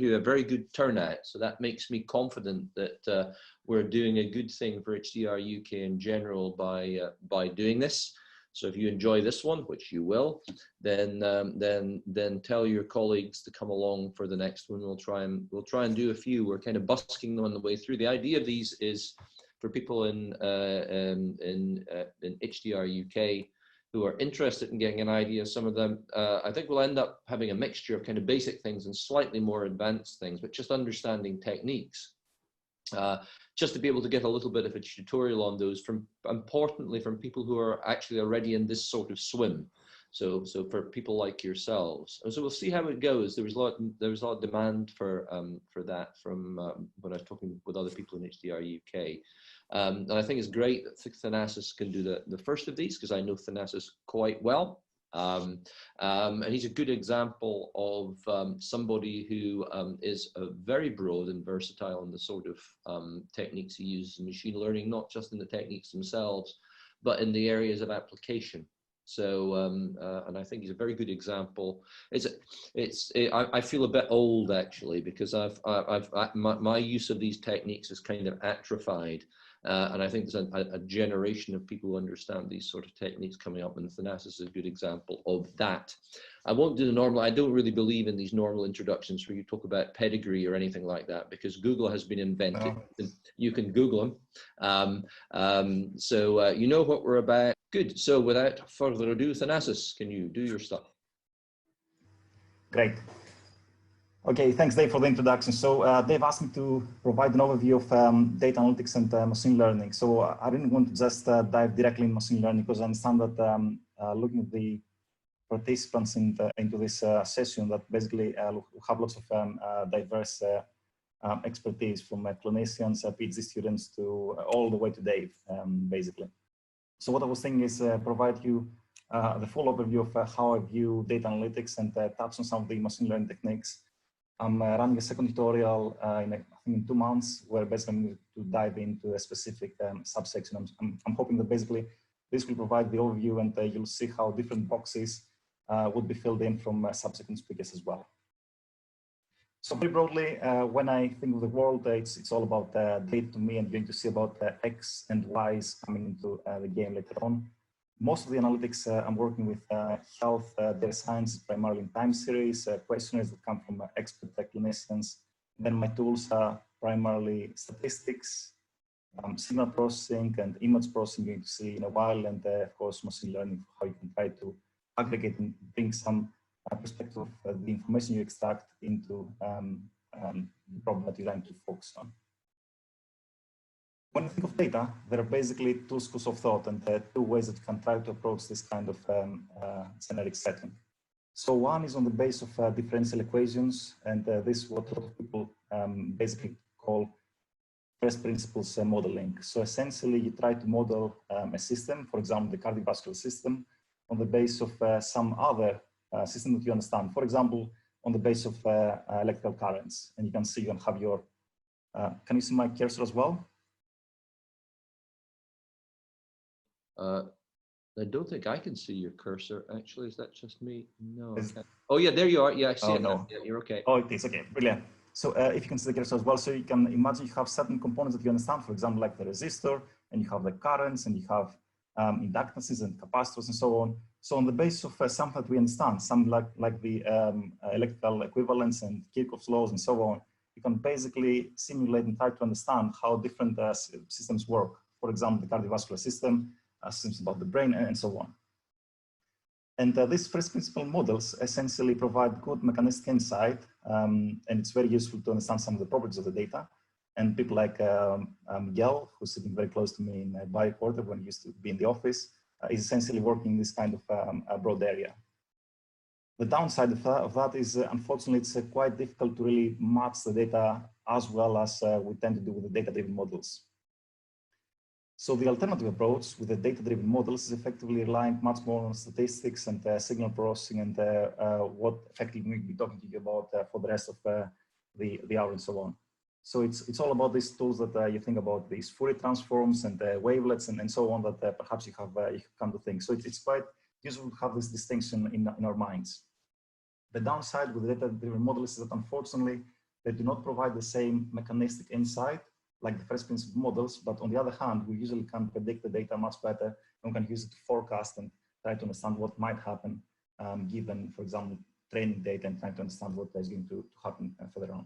a very good turnout. So that makes me confident that we're doing a good thing for HDR UK in general by doing this. So if you enjoy this one, which you will, then tell your colleagues to come along for the next one. We'll try and do a few. We're kind of busking them on the way through. The idea of these is for people in HDR UK who are interested in getting an idea. Some of them, I think we'll end up having a mixture of kind of basic things and slightly more advanced things, but just understanding techniques. Just to be able to get a little bit of a tutorial on those, importantly from people who are actually already in this sort of swim. So for people like yourselves. And so we'll see how it goes. There was a lot of demand for that from when I was talking with other people in HDR UK. And I think it's great that Thanasis can do the first of these, because I know Thanasis quite well. And he's a good example of somebody who is very broad and versatile in the sort of techniques he uses in machine learning, not just in the techniques themselves, but in the areas of application. So, and I think he's a very good example. I feel a bit old actually, because my use of these techniques is kind of atrophied. And I think there's a generation of people who understand these sort of techniques coming up, and Thanasis is a good example of that. I won't do the normal, I don't really believe in these normal introductions where you talk about pedigree or anything like that, because Google has been invented. No. You can Google them. So you know what we're about. Good, so without further ado, Thanasis, can you do your stuff? Great. Okay, thanks Dave for the introduction. So Dave asked me to provide an overview of data analytics and machine learning. So I didn't want to just dive directly in machine learning, because I understand that looking at the participants into this session, that basically have lots of diverse expertise, from clinicians, PhD students, to all the way to Dave, basically. So what I was thinking is provide you the full overview of how I view data analytics and touch on some of the machine learning techniques. I'm running a second tutorial I think in 2 months, where basically I'm going to dive into a specific subsection. I'm hoping that basically this will provide the overview, and you'll see how different boxes would be filled in from subsequent speakers as well. So very broadly, when I think of the world, it's all about data to me, and you're going to see about X and Y's coming into the game later on. Most of the analytics I'm working with health data science, primarily in time series, questionnaires that come from expert clinicians. Then my tools are primarily statistics, signal processing, and image processing, you're going to see in a while, and of course machine learning, how you can try to aggregate and bring some perspective of the information you extract into the problem that you're trying to focus on. When you think of data, there are basically 2 schools of thought and 2 ways that you can try to approach this kind of generic setting. So one is on the base of differential equations, and this is what a lot of people basically call first principles modeling. So essentially, you try to model a system, for example, the cardiovascular system, on the base of some other system that you understand. For example, on the base of electrical currents, and you can see you can have your. Can you see my cursor as well? I don't think I can see your cursor, actually. Is that just me? No. Oh, yeah, there you are. Yeah, I see it. No. Yeah, you're okay. Oh, it is. Okay, brilliant. So if you can see the cursor as well, so you can imagine you have certain components that you understand, for example, like the resistor, and you have the currents, and you have inductances and capacitors and so on. So on the basis of something that we understand, some like the electrical equivalence and Kirchhoff's laws and so on, you can basically simulate and try to understand how different systems work. For example, the cardiovascular system, systems about the brain, and so on. And these first principle models essentially provide good mechanistic insight, and it's very useful to understand some of the properties of the data. And people like Miguel, who's sitting very close to me in Bioquarter when he used to be in the office, is essentially working in this kind of broad area. The downside of that is, unfortunately, it's quite difficult to really match the data as well as we tend to do with the data-driven models. So the alternative approach with the data-driven models is effectively relying much more on statistics and signal processing, and what effectively we'll be talking to you about for the rest of the hour and so on. So it's all about these tools that you think about, these Fourier transforms and wavelets and so on, that perhaps you come to think. So it's quite useful to have this distinction in our minds. The downside with the data-driven models is that unfortunately They do not provide the same mechanistic insight like the first principle models, but on the other hand, we usually can predict the data much better, and we can use it to forecast and try to understand what might happen given, for example, training data, and trying to understand what is going to happen further on.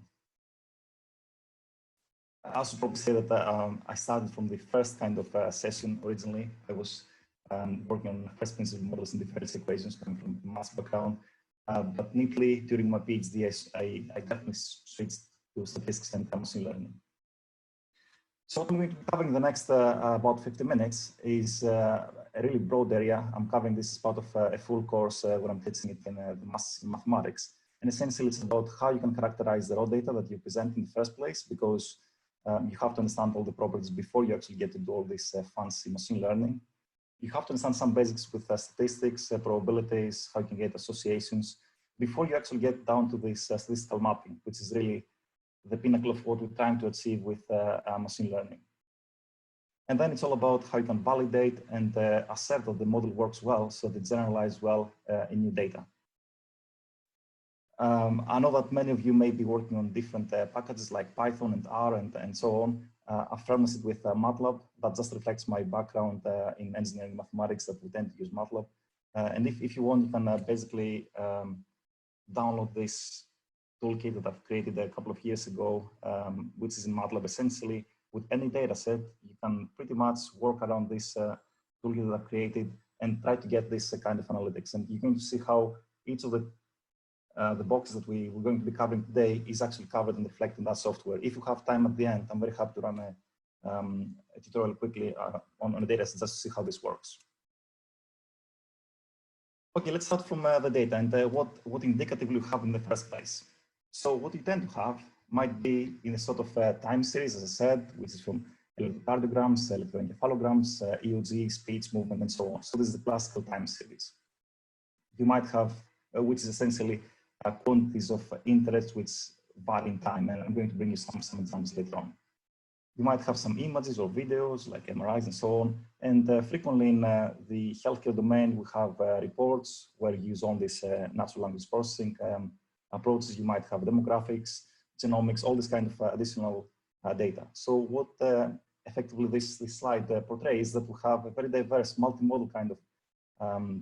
I also probably say that I started from the first kind of session originally. I was working on first principle models and differential equations coming from a math background. But neatly during my PhD, I definitely switched to statistics and machine learning. So what I'm going to be covering the next about 50 minutes is a really broad area. I'm covering this as part of a full course where I'm teaching it in mathematics. And essentially it's about how you can characterize the raw data that you present in the first place, because you have to understand all the properties before you actually get to do all this fancy machine learning. You have to understand some basics with statistics, probabilities, how you can get associations, before you actually get down to this statistical mapping, which is really the pinnacle of what we're trying to achieve with machine learning. And then it's all about how you can validate and assert that the model works well, so that it generalizes well in new data. I know that many of you may be working on different packages like Python and R and so on. I've fermented it with MATLAB. That just reflects my background in engineering mathematics, that we tend to use MATLAB. And if you want, you can basically download this toolkit that I've created a couple of years ago, which is in MATLAB. Essentially, with any data set, you can pretty much work around this toolkit that I've created and try to get this kind of analytics. And you're going to see how each of the boxes that we're going to be covering today is actually covered and reflected in that software. If you have time at the end, I'm very happy to run a tutorial quickly on a data set just to see how this works. Okay, let's start from the data and what indicatively you have in the first place. So what you tend to have might be in a sort of time series, as I said, which is from electrocardiograms, electroencephalograms, EOG, speech, movement, and so on. So this is the classical time series. You might have, which is essentially quantities of interest which vary in time, and I'm going to bring you some examples later on. You might have some images or videos like MRIs and so on, and frequently in the healthcare domain we have reports where you use on this natural language processing approaches. You might have demographics, genomics, all this kind of additional data. So what effectively this slide portrays that we have a very diverse multimodal kind of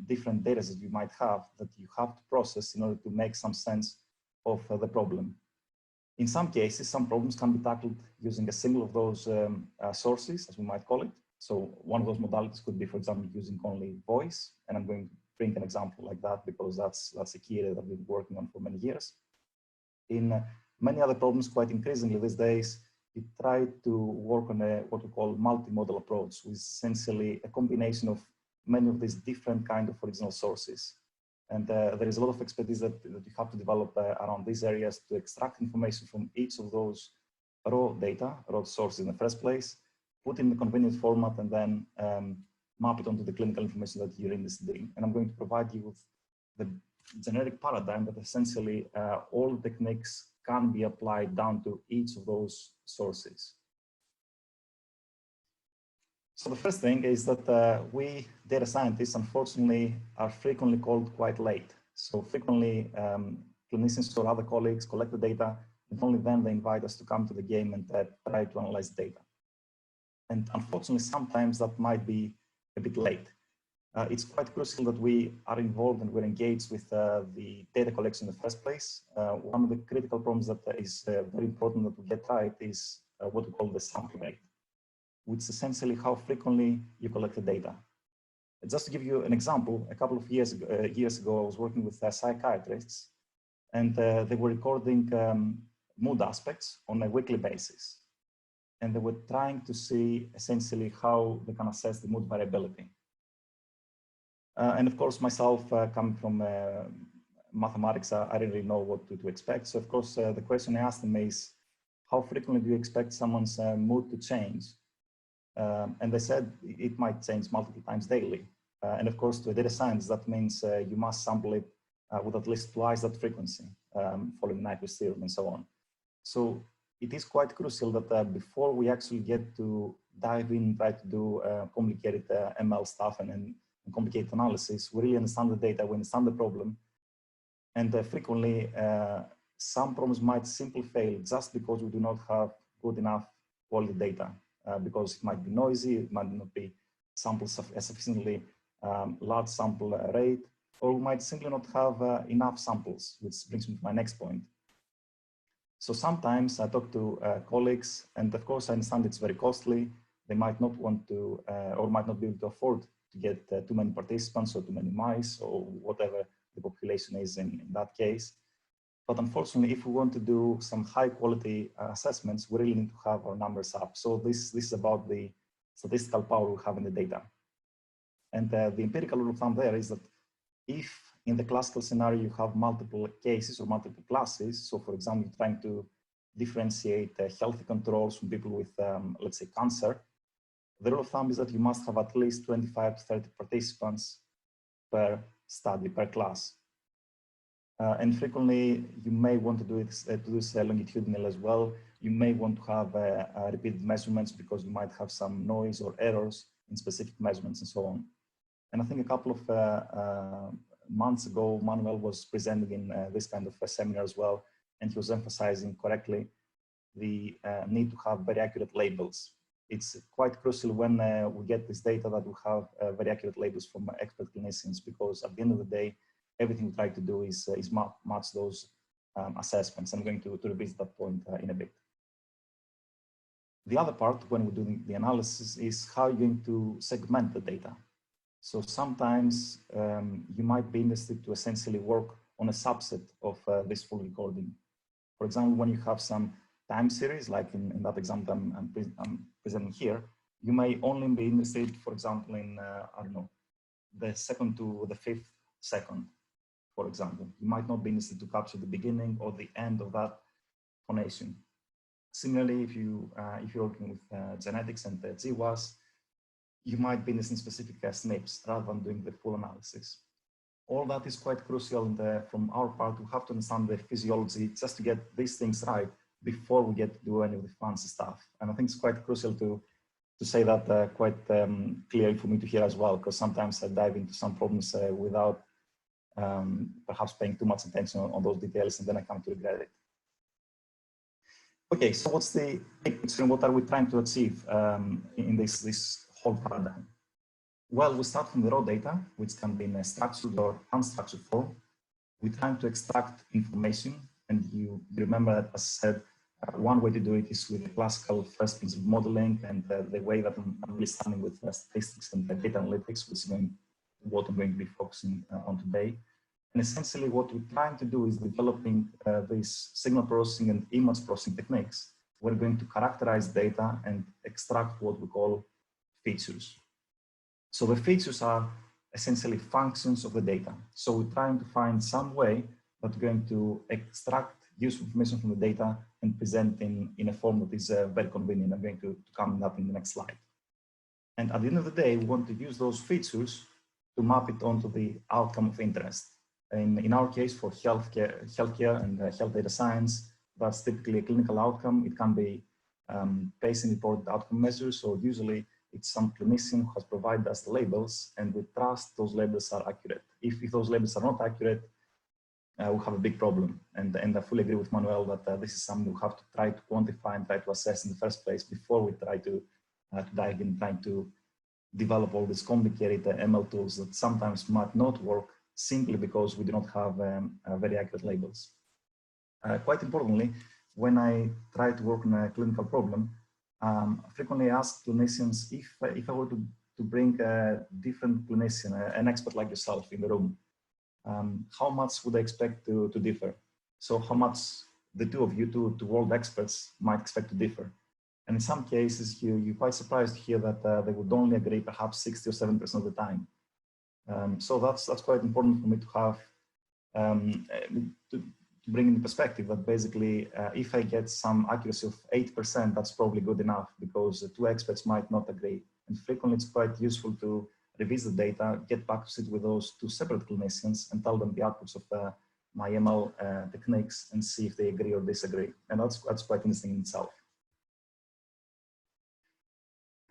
different data that you might have that you have to process in order to make some sense of the problem. In some cases, some problems can be tackled using a single of those sources, as we might call it. So one of those modalities could be, for example, using only voice. And I'm going to bring an example like that because that's a key area that we've been working on for many years. In many other problems, quite increasingly these days, you try to work on what we call multimodal approach, which is essentially a combination of many of these different kind of original sources. And there is a lot of expertise that you have to develop around these areas to extract information from each of those raw data, raw sources in the first place, put in the convenient format, and then map it onto the clinical information that you're interested in. And I'm going to provide you with the generic paradigm that essentially all techniques can be applied down to each of those sources. So the first thing is that we data scientists, unfortunately, are frequently called quite late. So frequently, clinicians or other colleagues collect the data, and only then they invite us to come to the game and try to analyze the data. And unfortunately, sometimes that might be a bit late. It's quite crucial that we are involved and we're engaged with the data collection in the first place. One of the critical problems that is very important that we get right is what we call the sample rate, which is essentially how frequently you collect the data. Just to give you an example, a couple of years ago, I was working with psychiatrists, and they were recording mood aspects on a weekly basis. And they were trying to see essentially how they can assess the mood variability. And of course, myself coming from mathematics, I didn't really know what to expect. So of course, the question I asked them is, how frequently do you expect someone's mood to change? And they said it might change multiple times daily. And of course, to a data science, that means you must sample it with at least twice that frequency, following Nyquist theorem and so on. So it is quite crucial that before we actually get to dive in, try to do complicated ML stuff and complicated analysis, we really understand the data, we understand the problem. And frequently, some problems might simply fail just because we do not have good enough quality data, because it might be noisy, it might not be samples of a sufficiently large sample rate, or we might simply not have enough samples, which brings me to my next point. So sometimes I talk to colleagues, and of course I understand it's very costly. They might not want to, or might not be able to afford to get too many participants or too many mice or whatever the population is in that case. But unfortunately, if we want to do some high quality assessments, we really need to have our numbers up. So this is about the statistical power we have in the data. And the empirical rule of thumb there is that if in the classical scenario you have multiple cases or multiple classes, so for example, you're trying to differentiate healthy controls from people with, let's say, cancer, the rule of thumb is that you must have at least 25 to 30 participants per study, per class. And frequently, you may want to do this longitudinal as well. You may want to have repeated measurements because you might have some noise or errors in specific measurements and so on. And I think a couple of months ago, Manuel was presenting in this kind of a seminar as well, and he was emphasizing correctly the need to have very accurate labels. It's quite crucial when we get this data that we have very accurate labels from expert clinicians, because at the end of the day, everything we try to do is match those assessments. I'm going to revisit that point in a bit. The other part, when we're doing the analysis, is how you're going to segment the data. So sometimes you might be interested to essentially work on a subset of this full recording. For example, when you have some time series, like in that example I'm presenting here, you may only be interested, for example, in, I don't know, the second to the 5th second, for example. You might not be interested to capture the beginning or the end of that phonation. Similarly, if you're working with genetics and GWAS, you might be interested in specific SNPs rather than doing the full analysis. All that is quite crucial, and from our part, we have to understand the physiology just to get these things right before we get to do any of the fancy stuff. And I think it's quite crucial to say that quite clearly for me to hear as well, because sometimes I dive into some problems without perhaps paying too much attention on those details, and then I come to regret it. Okay, so what's the big picture and what are we trying to achieve in this whole paradigm? Well, we start from the raw data, which can be in a structured or unstructured form. We're trying to extract information, and you remember that, as I said, one way to do it is with the classical first principle modeling, and the way that I'm really starting with statistics and data analytics, which is what I'm going to be focusing on today. And essentially what we're trying to do is developing these signal processing and image processing techniques. We're going to characterize data and extract what we call features. So the features are essentially functions of the data. So we're trying to find some way that we're going to extract useful information from the data and present in a form that is very convenient. I'm going to come to that in the next slide. And at the end of the day, we want to use those features to map it onto the outcome of interest. In our case, for healthcare and health data science, that's typically a clinical outcome. It can be patient-reported outcome measures, so usually it's some clinician who has provided us the labels, and we trust those labels are accurate. If those labels are not accurate, we have a big problem. And I fully agree with Manuel that this is something we have to try to quantify and try to assess in the first place before we try to dive in, trying to develop all these complicated ML tools that sometimes might not work simply because we do not have very accurate labels. Quite importantly, when I try to work on a clinical problem, frequently ask clinicians if I were to bring a different clinician, an expert like yourself in the room, how much would I expect to differ? So how much the two of you, two world experts, might expect to differ? And in some cases, you're quite surprised to hear that they would only agree perhaps 60 or 7% of the time. So that's quite important for me to have, to bring in perspective that basically, if I get some accuracy of 8%, that's probably good enough, because the two experts might not agree. And frequently it's quite useful to revisit the data, get back to sit with those two separate clinicians and tell them the outputs of my ML techniques and see if they agree or disagree. And that's quite interesting in itself.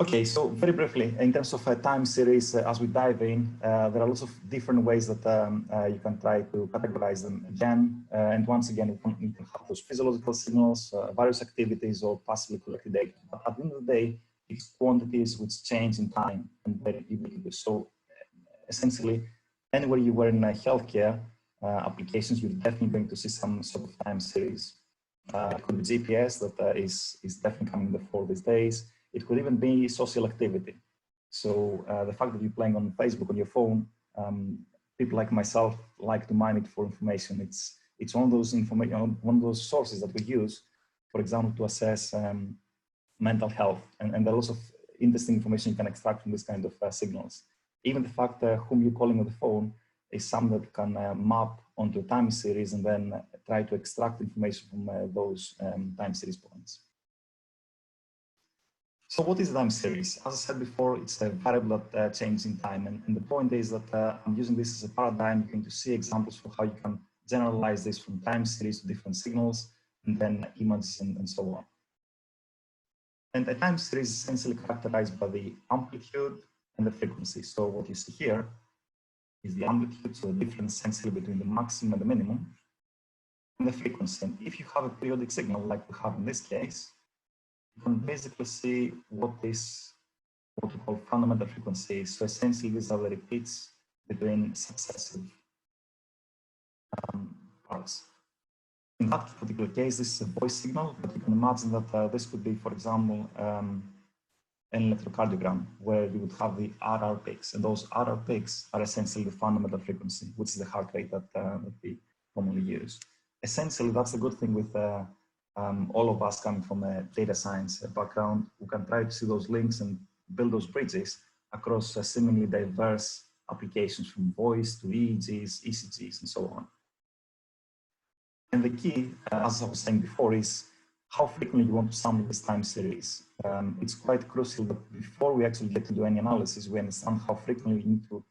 Okay, so very briefly, in terms of a time series, as we dive in, there are lots of different ways that you can try to categorize them again. And once again, you can have those physiological signals, various activities, or passively collected data. But at the end of the day, it's quantities which change in time and very ubiquitous. So essentially, anywhere you were in healthcare applications, you're definitely going to see some sort of time series. It could be GPS that is definitely coming before these days. It could even be social activity. So the fact that you're playing on Facebook on your phone, people like myself like to mine it for information. It's one of those one of those sources that we use, for example, to assess mental health, and there are lots of interesting information you can extract from this kind of signals. Even the fact whom you're calling on the phone is something that can map onto a time series and then try to extract information from those time series points. So what is a time series? As I said before, it's a variable that changes in time. And the point is that I'm using this as a paradigm. You're going to see examples for how you can generalize this from time series to different signals, and then images and so on. And a time series is essentially characterized by the amplitude and the frequency. So what you see here is the amplitude, so the difference essentially between the maximum and the minimum, and the frequency. And if you have a periodic signal, like we have in this case, you can basically see what is what we call fundamental frequency. So essentially, these are the repeats between successive parts. In that particular case, this is a voice signal, but you can imagine that this could be, for example, an electrocardiogram, where you would have the RR peaks, and those RR peaks are essentially the fundamental frequency, which is the heart rate that we commonly use. Essentially, that's the good thing with all of us coming from a data science background. We can try to see those links and build those bridges across seemingly diverse applications, from voice to EEGs, ECGs, and so on. And the key, as I was saying before, is how frequently you want to sample this time series. It's quite crucial that before we actually get to do any analysis, we understand how frequently we need to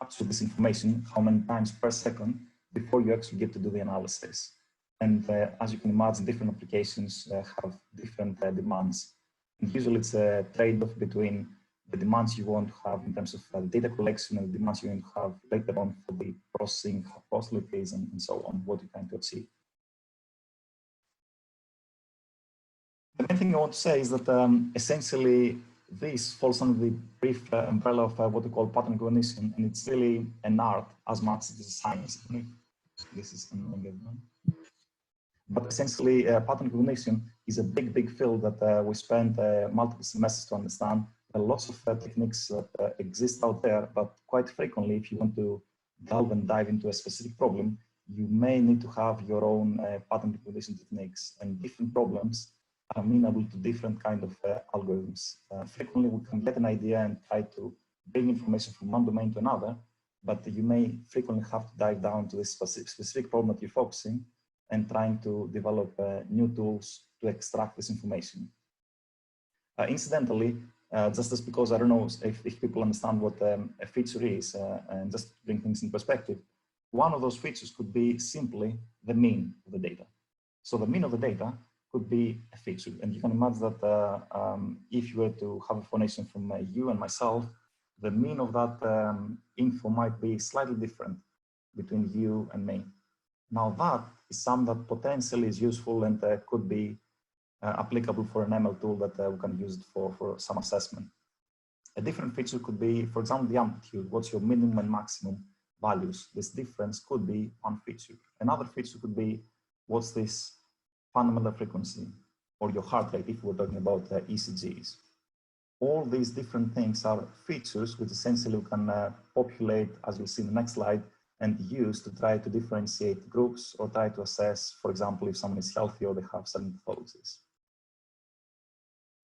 capture this information, how many times per second, before you actually get to do the analysis. And as you can imagine, different applications have different demands. And usually it's a trade-off between the demands you want to have in terms of data collection and the demands you want to have later on for the processing, possibilities, and so on, what you're trying to achieve. The main thing I want to say is that essentially this falls under the brief umbrella of what we call pattern recognition, and it's really an art as much as it's a science. This is but essentially, pattern recognition is a big field that we spent multiple semesters to understand. There are lots of techniques that exist out there, but quite frequently, if you want to delve and dive into a specific problem, you may need to have your own pattern recognition techniques, and different problems are amenable to different kind of algorithms. Frequently, we can get an idea and try to bring information from one domain to another, but you may frequently have to dive down to this specific problem that you're focusing and trying to develop new tools to extract this information. Incidentally, just because I don't know if people understand what a feature is, and just to bring things in perspective, one of those features could be simply the mean of the data. So the mean of the data could be a feature, and you can imagine that if you were to have information from you and myself, the mean of that info might be slightly different between you and me. Now that is something that potentially is useful and could be applicable for an ML tool that we can use it for some assessment. A different feature could be, for example, the amplitude. What's your minimum and maximum values? This difference could be one feature. Another feature could be, what's this fundamental frequency, or your heart rate if we're talking about ECGs. All these different things are features which essentially we can populate, as you'll see in the next slide, and use to try to differentiate groups or try to assess, for example, if someone is healthy or they have certain pathologies.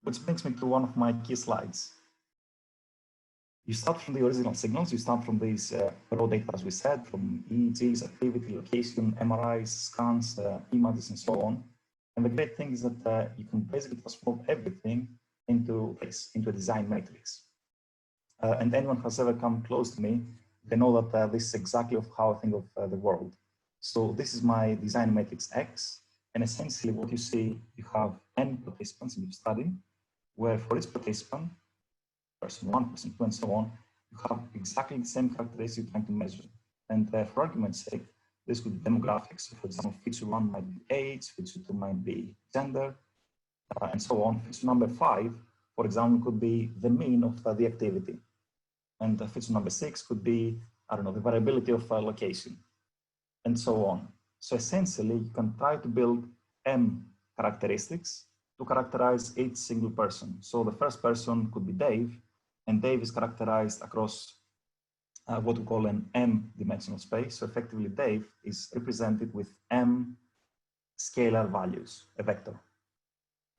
Which brings me to one of my key slides. You start from the original signals, you start from these raw data, as we said, from EEGs, activity, location, MRIs, scans, images, and so on. And the great thing is that you can basically transform everything into a design matrix. And anyone who has ever come close to me, they know that this is exactly how I think of the world. So this is my design matrix X, and essentially what you see, you have n participants in your study, where for each participant, person 1, person 2, and so on, you have exactly the same characteristics you're trying to measure. And for argument's sake, this could be demographics. So for example, feature 1 might be age, feature 2 might be gender, and so on. Feature number 5, for example, could be the mean of the activity. And feature number 6 could be, I don't know, the variability of location, and so on. So essentially, you can try to build M characteristics to characterize each single person. So the first person could be Dave, and Dave is characterized across what we call an M-dimensional space. So effectively, Dave is represented with M scalar values, a vector.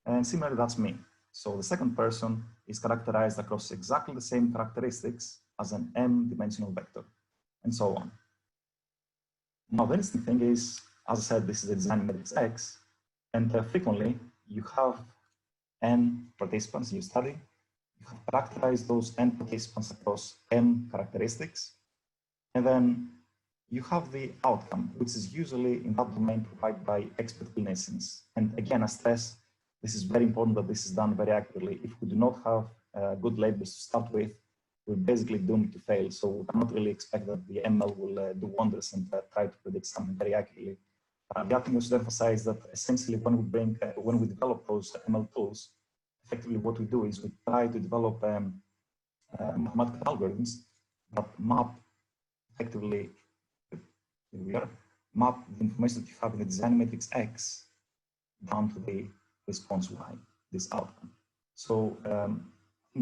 And similarly, that's me. So the second person is characterized across exactly the same characteristics as an M-dimensional vector, and so on. Now, the interesting thing is, as I said, this is a design matrix X, and frequently you have N participants in your study. You have characterized those N participants across M characteristics, and then you have the outcome, which is usually in that domain provided by expert clinicians. And again, I stress, this is very important that this is done very accurately. If we do not have good labels to start with, we're basically doomed to fail. So we cannot really expect that the ML will do wonders and try to predict something very accurately. The other thing I should emphasize that essentially when we develop those ML tools, effectively what we do is we try to develop mathematical algorithms that map effectively, map the information that you have in the design matrix X down to the response Y, this outcome. So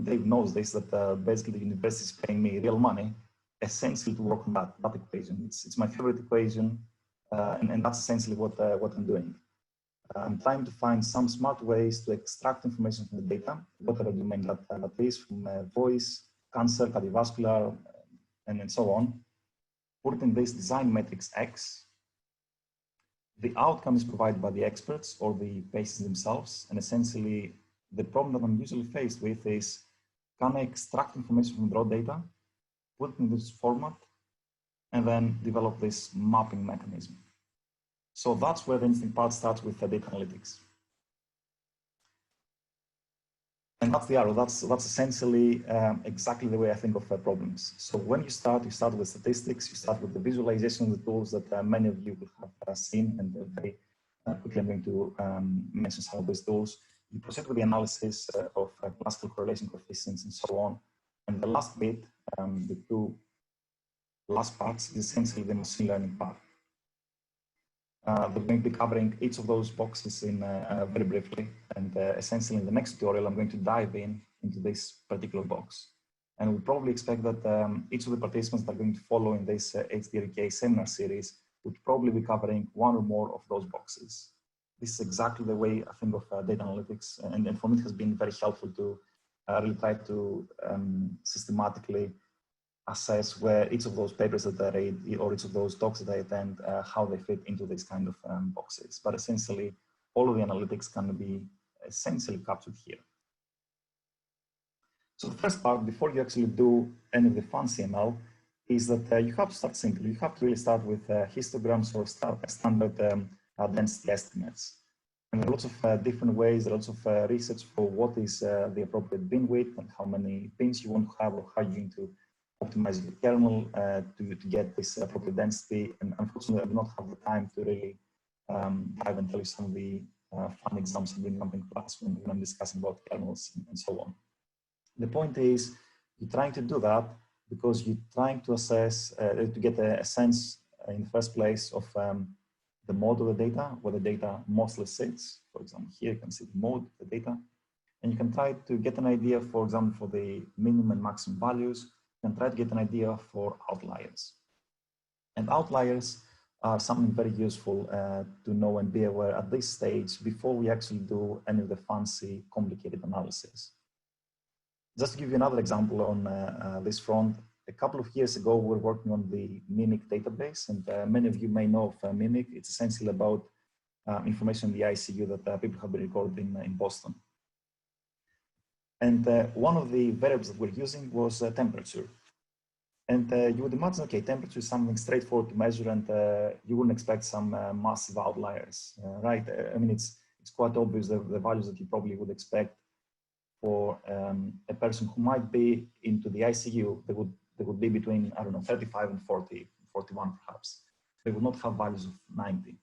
Dave knows this, that basically the university is paying me real money essentially to work on that equation. It's my favorite equation, and that's essentially what I'm doing. I'm trying to find some smart ways to extract information from the data, whatever domain that is, from voice, cancer, cardiovascular, and so on. Put it in this design matrix X. The outcome is provided by the experts or the patients themselves, and essentially the problem that I'm usually faced with is, can I extract information from raw data, put it in this format, and then develop this mapping mechanism? So that's where the interesting part starts with data analytics. And that's the arrow. That's essentially exactly the way I think of problems. So when you start with statistics, you start with the visualization of the tools that many of you will have seen, and very quickly I'm going to mention some of those tools. You proceed with the analysis of classical correlation coefficients and so on. And the last bit, the two last parts, is essentially the machine learning part. We're going to be covering each of those boxes in very briefly, and essentially in the next tutorial, I'm going to dive into this particular box. And we probably expect that each of the participants that are going to follow in this HDRK seminar series would probably be covering one or more of those boxes. This is exactly the way I think of data analytics, and for me it has been very helpful to really try to systematically assess where each of those papers that I read or each of those talks that I attend, how they fit into these kind of boxes. But essentially, all of the analytics can be essentially captured here. So the first part, before you actually do any of the fancy ML, is that you have to start simple. You have to really start with histograms or standard density estimates. And there are lots of different ways, there are lots of research for what is the appropriate bin width and how many bins you want to have, or how you're going to optimize the kernel to get this appropriate density. And unfortunately, I do not have the time to really dive and tell you some of the fun examples I've been running class when I'm discussing about kernels and so on. The point is, you're trying to do that because you're trying to assess, to get a sense in the first place of the mode of the data, where the data mostly sits. For example, here you can see the mode of the data. And you can try to get an idea, for example, for the minimum and maximum values. You can try to get an idea for outliers. And outliers are something very useful to know and be aware at this stage before we actually do any of the fancy, complicated analysis. Just to give you another example on this front, a couple of years ago, we were working on the MIMIC database, and many of you may know of MIMIC. It's essentially about information in the ICU that people have been recorded in Boston. And one of the variables that we're using was temperature. And you would imagine, okay, temperature is something straightforward to measure, and you wouldn't expect some massive outliers, right? I mean, it's quite obvious the values that you probably would expect for a person who might be into the ICU, they would be between, I don't know, 35 and 40, 41 perhaps. They would not have values of 90.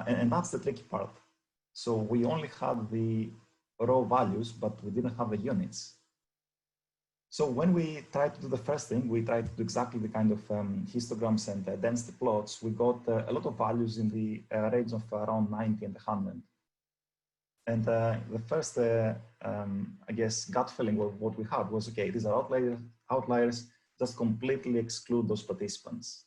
And that's the tricky part. So we only had the raw values, but we didn't have the units. So when we tried to do the first thing, we tried to do exactly the kind of histograms and density plots. We got a lot of values in the range of around 90 and 100. And the first, I guess, gut feeling of what we had was, okay, these are outliers, just completely exclude those participants.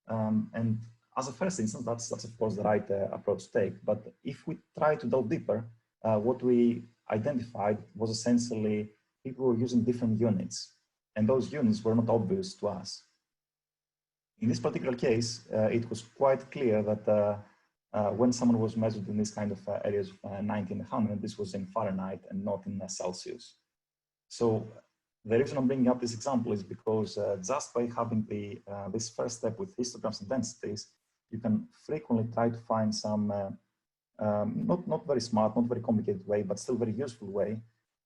And as a first instance, that's of course the right approach to take. But if we try to delve deeper, what we identified was essentially people were using different units, and those units were not obvious to us. In this particular case, it was quite clear that when someone was measured in this kind of areas of 90 and 100, this was in Fahrenheit and not in Celsius. So the reason I'm bringing up this example is because just by having this first step with histograms and densities, you can frequently try to find some not very smart, not very complicated way, but still very useful way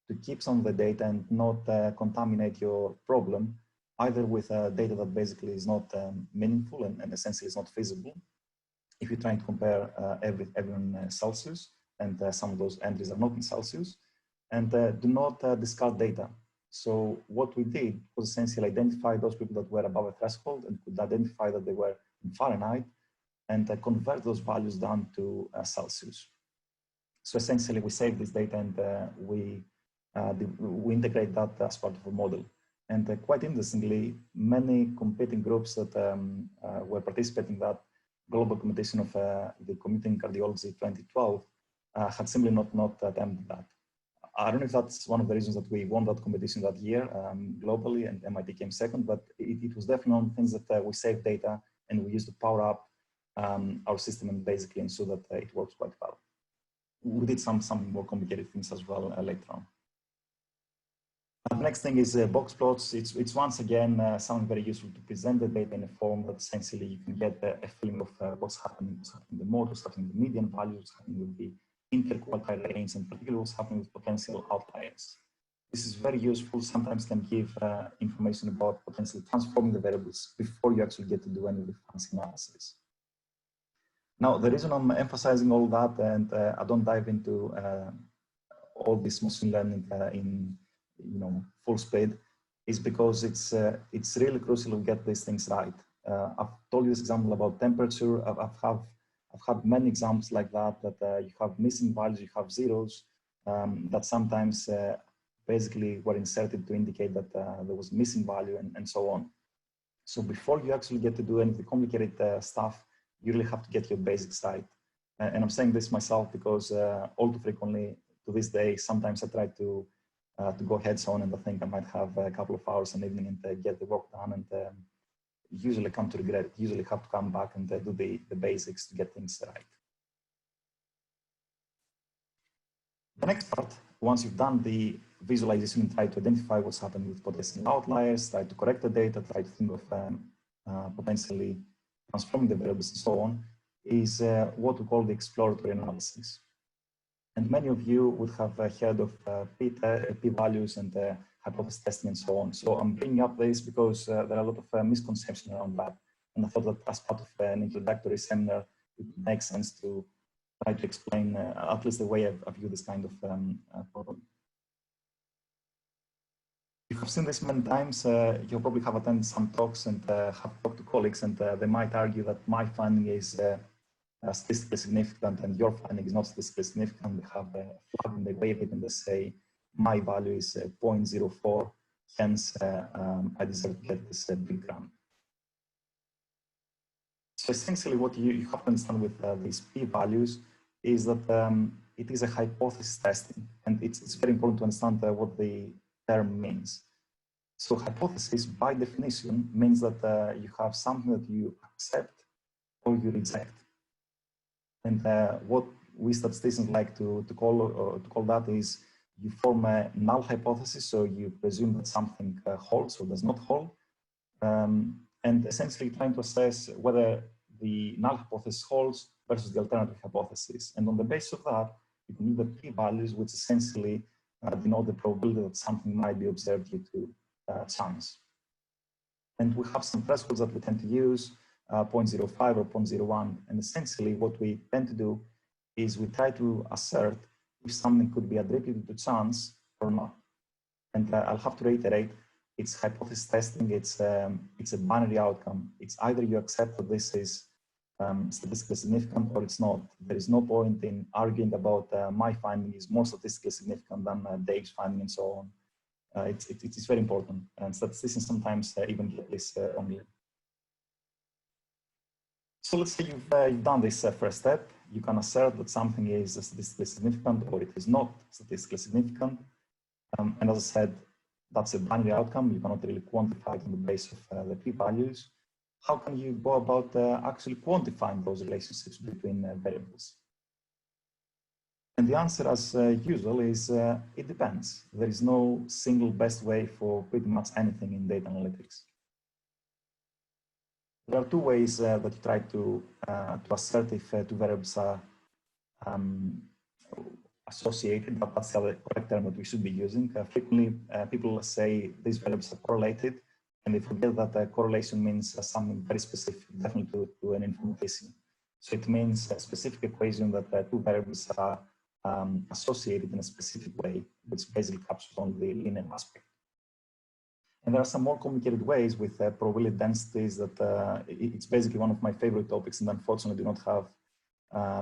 to keep some of the data and not contaminate your problem, either with data that basically is not meaningful and essentially is not feasible. If you're trying to compare everyone in Celsius, and some of those entries are not in Celsius, and do not discard data. So what we did was essentially identify those people that were above a threshold and could identify that they were in Fahrenheit, and convert those values down to Celsius. So essentially we save this data and we integrate that as part of a model. And quite interestingly, many competing groups that were participating in that global competition of the Community in Cardiology 2012 had simply not attempted that. I don't know if that's one of the reasons that we won that competition that year globally, and MIT came second, but it was definitely one of the things that we saved data and we used to power up our system and basically ensure that it works quite well. We did some more complicated things as well later on. The next thing is box plots. It's once again something very useful to present the data in a form that essentially you can get a feeling of what's happening in the mode, what's happening in the median values, what's happening with the interquartile range, and particularly what's happening with potential outliers. This is very useful, sometimes can give information about potentially transforming the variables before you actually get to do any of the fancy analysis. Now, the reason I'm emphasizing all that, and I don't dive into all this machine learning in full speed, is because it's really crucial to get these things right. I've told you this example about temperature. I've had many examples like that, you have missing values, you have zeros that sometimes basically were inserted to indicate that there was missing value and so on. So before you actually get to do any of the complicated stuff, you really have to get your basics right. And I'm saying this myself because all too frequently to this day, sometimes I try to go heads on and I think I might have a couple of hours an evening and get the work done, and usually come to regret it. Usually have to come back and do the basics to get things right. The next part, once you've done the visualization and try to identify what's happening with potential outliers, try to correct the data, try to think of potentially transforming the variables and so on, is what we call the exploratory analysis. And many of you would have heard of p-values and hypothesis testing and so on. So I'm bringing up this because there are a lot of misconceptions around that. And I thought that as part of an introductory seminar, it makes sense to try to explain at least the way I view this kind of problem. If you've seen this many times, you probably have attended some talks and have talked to colleagues, and they might argue that my finding is statistically significant and your finding is not statistically significant. They have a flag and they wave it and they say, my value is 0.04, hence I deserve to get this big grant. So essentially what you have to understand with these p-values is that it is a hypothesis testing, and it's very important to understand what the term means. So hypothesis by definition means that you have something that you accept or you reject. And what we statisticians like to call that is you form a null hypothesis, so you presume that something holds or does not hold, and essentially trying to assess whether the null hypothesis holds versus the alternative hypothesis. And on the basis of that, you can use the p-values, which essentially denote the probability that something might be observed due to chance. And we have some thresholds that we tend to use, 0.05 or 0.01. And essentially what we tend to do is we try to assert if something could be attributed to chance or not. And I'll have to reiterate, it's hypothesis testing, it's a binary outcome. It's either you accept that this is statistically significant or it's not. There is no point in arguing about my finding is more statistically significant than Dave's finding and so on. It's very important, and statisticians sometimes even get this wrongly. So let's say you've done this first step. You can assert that something is statistically significant or it is not statistically significant. And as I said, that's a binary outcome. You cannot really quantify it on the basis of the p-values. How can you go about actually quantifying those relationships between variables? And the answer, as usual, is it depends. There is no single best way for pretty much anything in data analytics. There are two ways that you try to assert if two variables are associated, but that's the correct term that we should be using. Frequently, people say these variables are correlated, and they forget that correlation means something very specific, definitely to an information. So it means a specific equation that two variables are associated in a specific way, which basically captures only the linear aspect. And there are some more complicated ways with probability densities that it's basically one of my favorite topics, and unfortunately do not have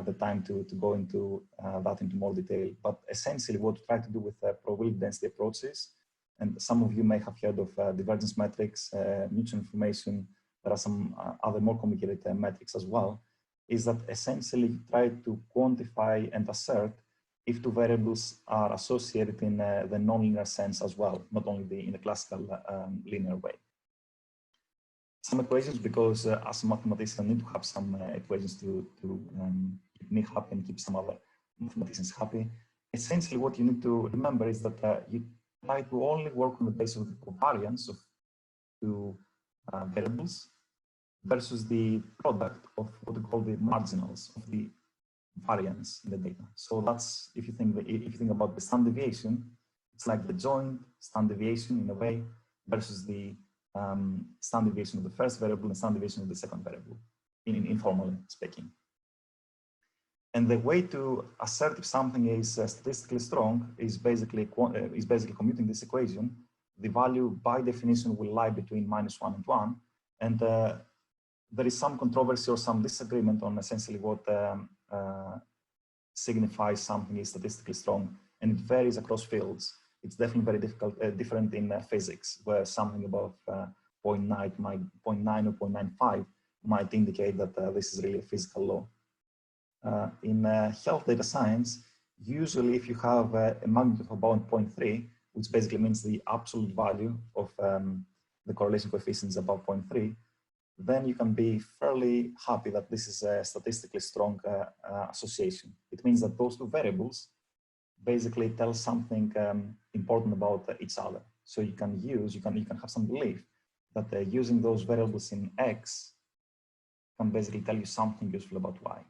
the time to go into that into more detail. But essentially what we try to do with probability density approaches, and some of you may have heard of divergence metrics, mutual information, there are some other more complicated metrics as well, is that essentially you try to quantify and assert if two variables are associated in the nonlinear sense as well, not only in the classical linear way. Some equations, because as a mathematician, I need to have some equations to keep me happy and keep some other mathematicians happy. Essentially, what you need to remember is that you try to only work on the basis of the covariance of two variables versus the product of what we call the marginals of the variance in the data. So that's, if you think about the standard deviation, it's like the joint standard deviation in a way versus the standard deviation of the first variable and standard deviation of the second variable, informally speaking. And the way to assert if something is statistically strong is basically commuting this equation. The value by definition will lie between -1 and 1, and there is some controversy or some disagreement on essentially what signifies something is statistically strong, and it varies across fields. It's definitely very different in physics, where something above 0.9 or 0.95 might indicate that this is really a physical law. In health data science, usually if you have a magnitude of about 0.3, which basically means the absolute value of the correlation coefficient is above 0.3, then you can be fairly happy that this is a statistically strong association. It means that those two variables basically tell something important about each other. So you can have some belief that using those variables in X can basically tell you something useful about Y.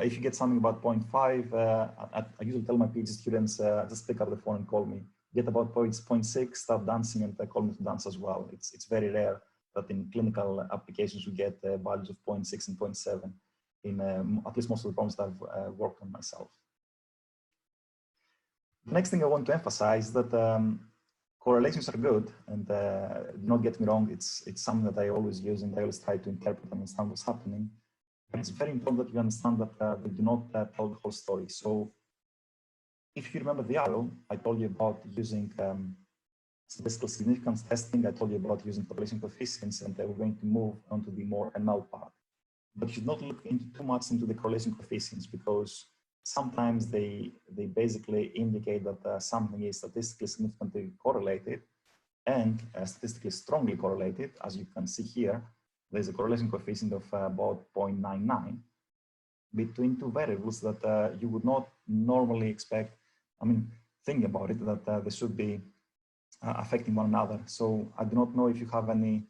If you get something about 0.5, I usually tell my PhD students, just pick up the phone and call me. Get about 0.6, start dancing, and call me to dance as well. It's very rare that in clinical applications we get values of 0.6 and 0.7 in at least most of the problems that I've worked on myself. The next thing I want to emphasize is that correlations are good, and do not get me wrong, it's something that I always use and I always try to interpret and understand what's happening. But it's very important that you understand that they do not tell the whole story. So if you remember the arrow, I told you about using statistical significance testing. I told you about using correlation coefficients, and we're going to move on to the more ML part. But you should not look too much into the correlation coefficients, because sometimes they basically indicate that something is statistically significantly correlated and statistically strongly correlated. As you can see here, there's a correlation coefficient of about 0.99 between two variables that you would not normally expect. I mean, think about it, that they should be affecting one another. So I do not know if you have any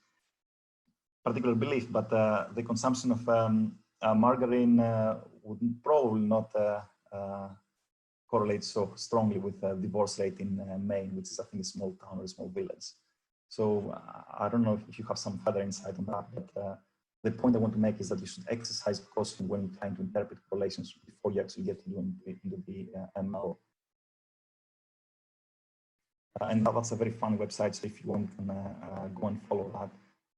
particular belief, but the consumption of margarine would probably not correlates so strongly with the divorce rate in Maine, which is, I think, a small town or a small village. So I don't know if you have some further insight on that, but the point I want to make is that you should exercise caution when you're trying to interpret correlations before you actually get into the ML. And that's a very fun website, so if you want, you can go and follow that.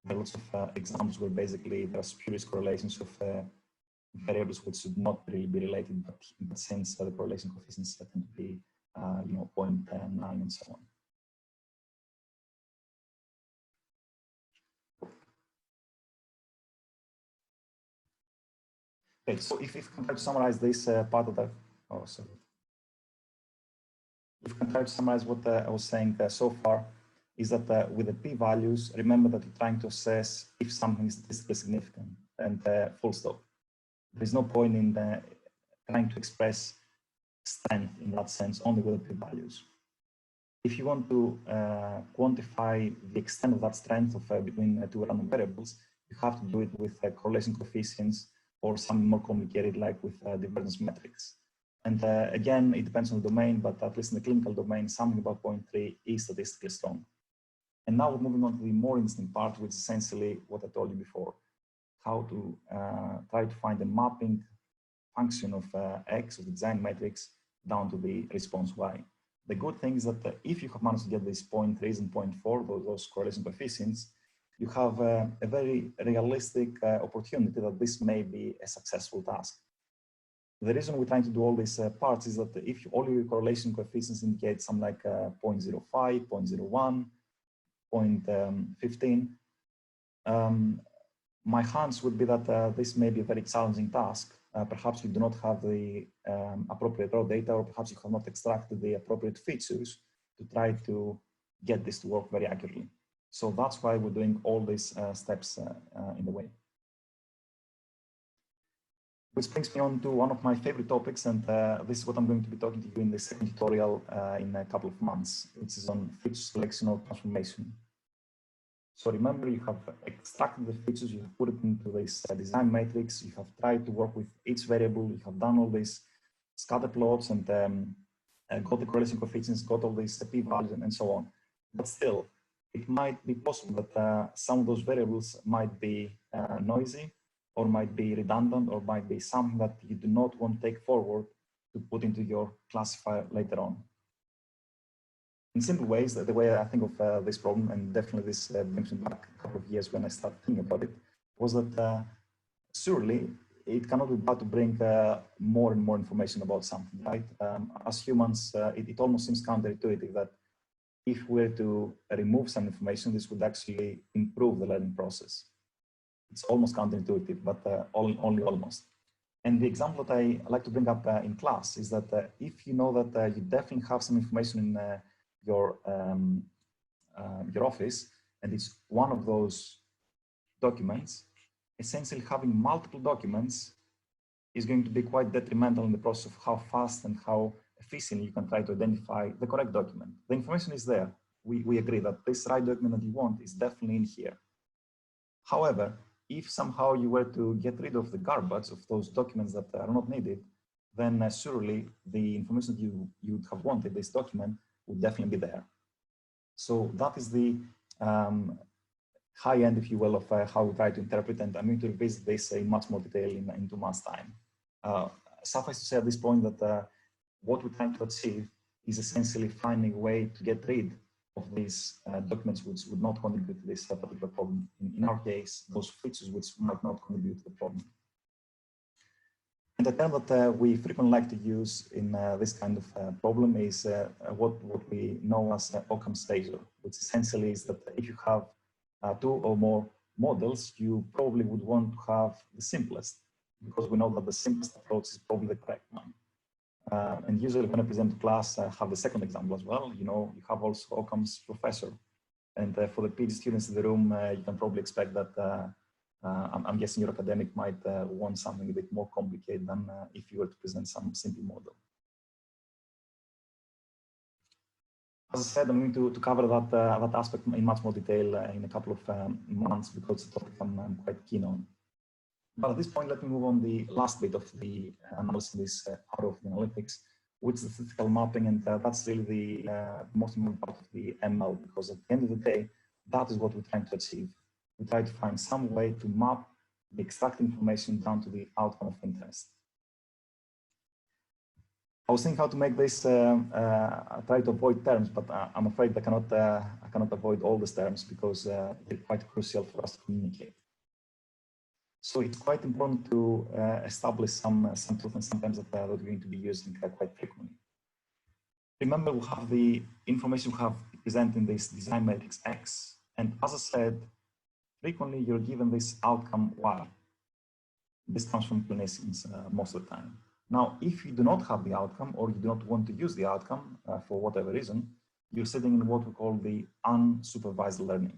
There are lots of examples where basically there are spurious correlations of variables which should not really be related, but since the correlation coefficients tend to be, 0.9 and so on. Okay, so if you can try to summarize this part of the, oh, sorry. If you can try to summarize what I was saying so far, is that with the p-values, remember that you're trying to assess if something is statistically significant, and full stop. There's no point in trying to express strength in that sense only with the p-values. If you want to quantify the extent of that strength of between two random variables, you have to do it with correlation coefficients or something more complicated like with divergence metrics. And again, it depends on the domain, but at least in the clinical domain, something about 0.3 is statistically strong. And now we're moving on to the more interesting part, which is essentially what I told you before, how to try to find the mapping function of X, of the design matrix, down to the response Y. The good thing is that if you have managed to get these 0.3s and 0.4, those correlation coefficients, you have a very realistic opportunity that this may be a successful task. The reason we're trying to do all these parts is that if all your correlation coefficients indicate something like 0.05, 0.01, 0.15, my hunch would be that this may be a very challenging task. Perhaps you do not have the appropriate raw data, or perhaps you have not extracted the appropriate features to try to get this to work very accurately. So that's why we're doing all these steps in the way. Which brings me on to one of my favorite topics, and this is what I'm going to be talking to you in the second tutorial in a couple of months, which is on feature selection or transformation. So remember, you have extracted the features, you have put it into this design matrix, you have tried to work with each variable, you have done all these scatter plots and got the correlation coefficients, got all these p-values and so on. But still, it might be possible that some of those variables might be noisy, or might be redundant, or might be something that you do not want to take forward to put into your classifier later on. In simple ways, the way I think of this problem, and definitely this brings me back a couple of years when I started thinking about it, was that surely it cannot be bad to bring more and more information about something, right? As humans, it almost seems counterintuitive that if we were to remove some information, this would actually improve the learning process. It's almost counterintuitive, but only almost. And the example that I like to bring up in class is that if you know that you definitely have some information in your office, and it's one of those documents, essentially having multiple documents is going to be quite detrimental in the process of how fast and how efficient you can try to identify the correct document. The information is there. We agree that this right document that you want is definitely in here. However, if somehow you were to get rid of the garbage of those documents that are not needed, then surely the information that you would have wanted, this document, would definitely be there. So that is the high end, if you will, of how we try to interpret, and I'm going to revisit this in much more detail in 2 months' time. Suffice to say at this point that what we're trying to achieve is essentially finding a way to get rid of these documents which would not contribute to this particular problem. In our case, those features which might not contribute to the problem. And the term that we frequently like to use in this kind of problem is what we know as Occam's razor, which essentially is that if you have 2 or more models, you probably would want to have the simplest, because we know that the simplest approach is probably the correct one. And usually when I present to class, I have the second example as well. You know, you have also Occam's professor. And for the PhD students in the room, you can probably expect that I'm guessing your academic might want something a bit more complicated than if you were to present some simple model. As I said, I'm going to cover that aspect in much more detail in a couple of months, because it's a topic I'm quite keen on. But at this point, let me move on the last bit of the analysis part of the analytics, with statistical mapping, and that's really the most important part of the ML, because at the end of the day, that is what we're trying to achieve. We try to find some way to map the extract information down to the outcome of interest. I was thinking how to make this, I try to avoid terms, but I'm afraid I cannot avoid all these terms because they're quite crucial for us to communicate. So it's quite important to establish some truth and sometimes that we're going to be using quite frequently. Remember, we have the information we have present in this design matrix X, and as I said, frequently you're given this outcome Y. This comes from clinicians most of the time. Now, if you do not have the outcome or you do not want to use the outcome for whatever reason, you're sitting in what we call the unsupervised learning.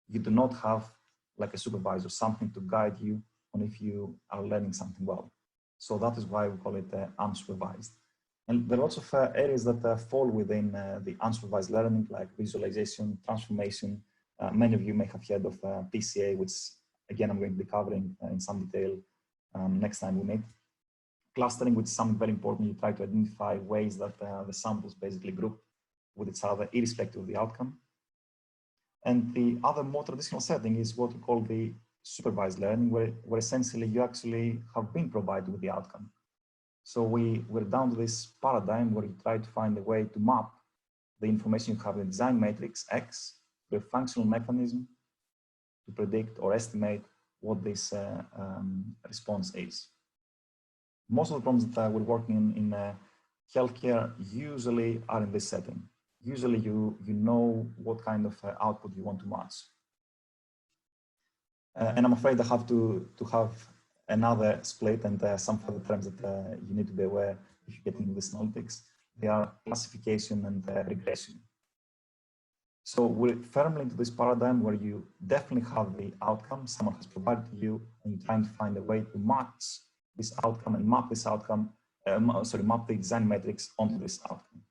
You do not have like a supervisor, something to guide you on if you are learning something well. So that is why we call it unsupervised. And there are lots of areas that fall within the unsupervised learning, like visualization, transformation. Many of you may have heard of PCA, which again, I'm going to be covering in some detail next time we meet. Clustering, which is something very important. You try to identify ways that the samples basically group with each other, irrespective of the outcome. And the other more traditional setting is what we call the supervised learning, where essentially you actually have been provided with the outcome. So we're down to this paradigm where you try to find a way to map the information you have in the design matrix X to a functional mechanism to predict or estimate what this response is. Most of the problems that we're working in healthcare usually are in this setting. Usually you know what kind of output you want to match. And I'm afraid I have to have another split and some further terms that you need to be aware if you get into this analytics. They are classification and regression. So we're firmly into this paradigm where you definitely have the outcome someone has provided to you, and you're trying to find a way to match this outcome and map this outcome, map the design matrix onto this outcome.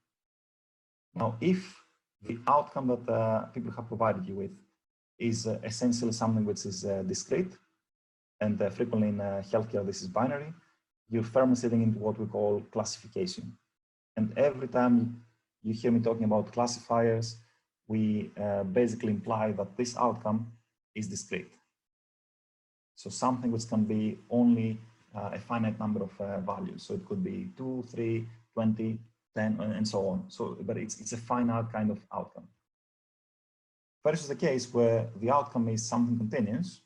Now, if the outcome that people have provided you with is essentially something which is discrete, and frequently in healthcare this is binary, you're firmly sitting into what we call classification. And every time you hear me talking about classifiers, we basically imply that this outcome is discrete. So something which can be only a finite number of values. So it could be 2, 3, 20, 10, and so on. So, but it's a finite kind of outcome. Versus the case where the outcome is something continuous,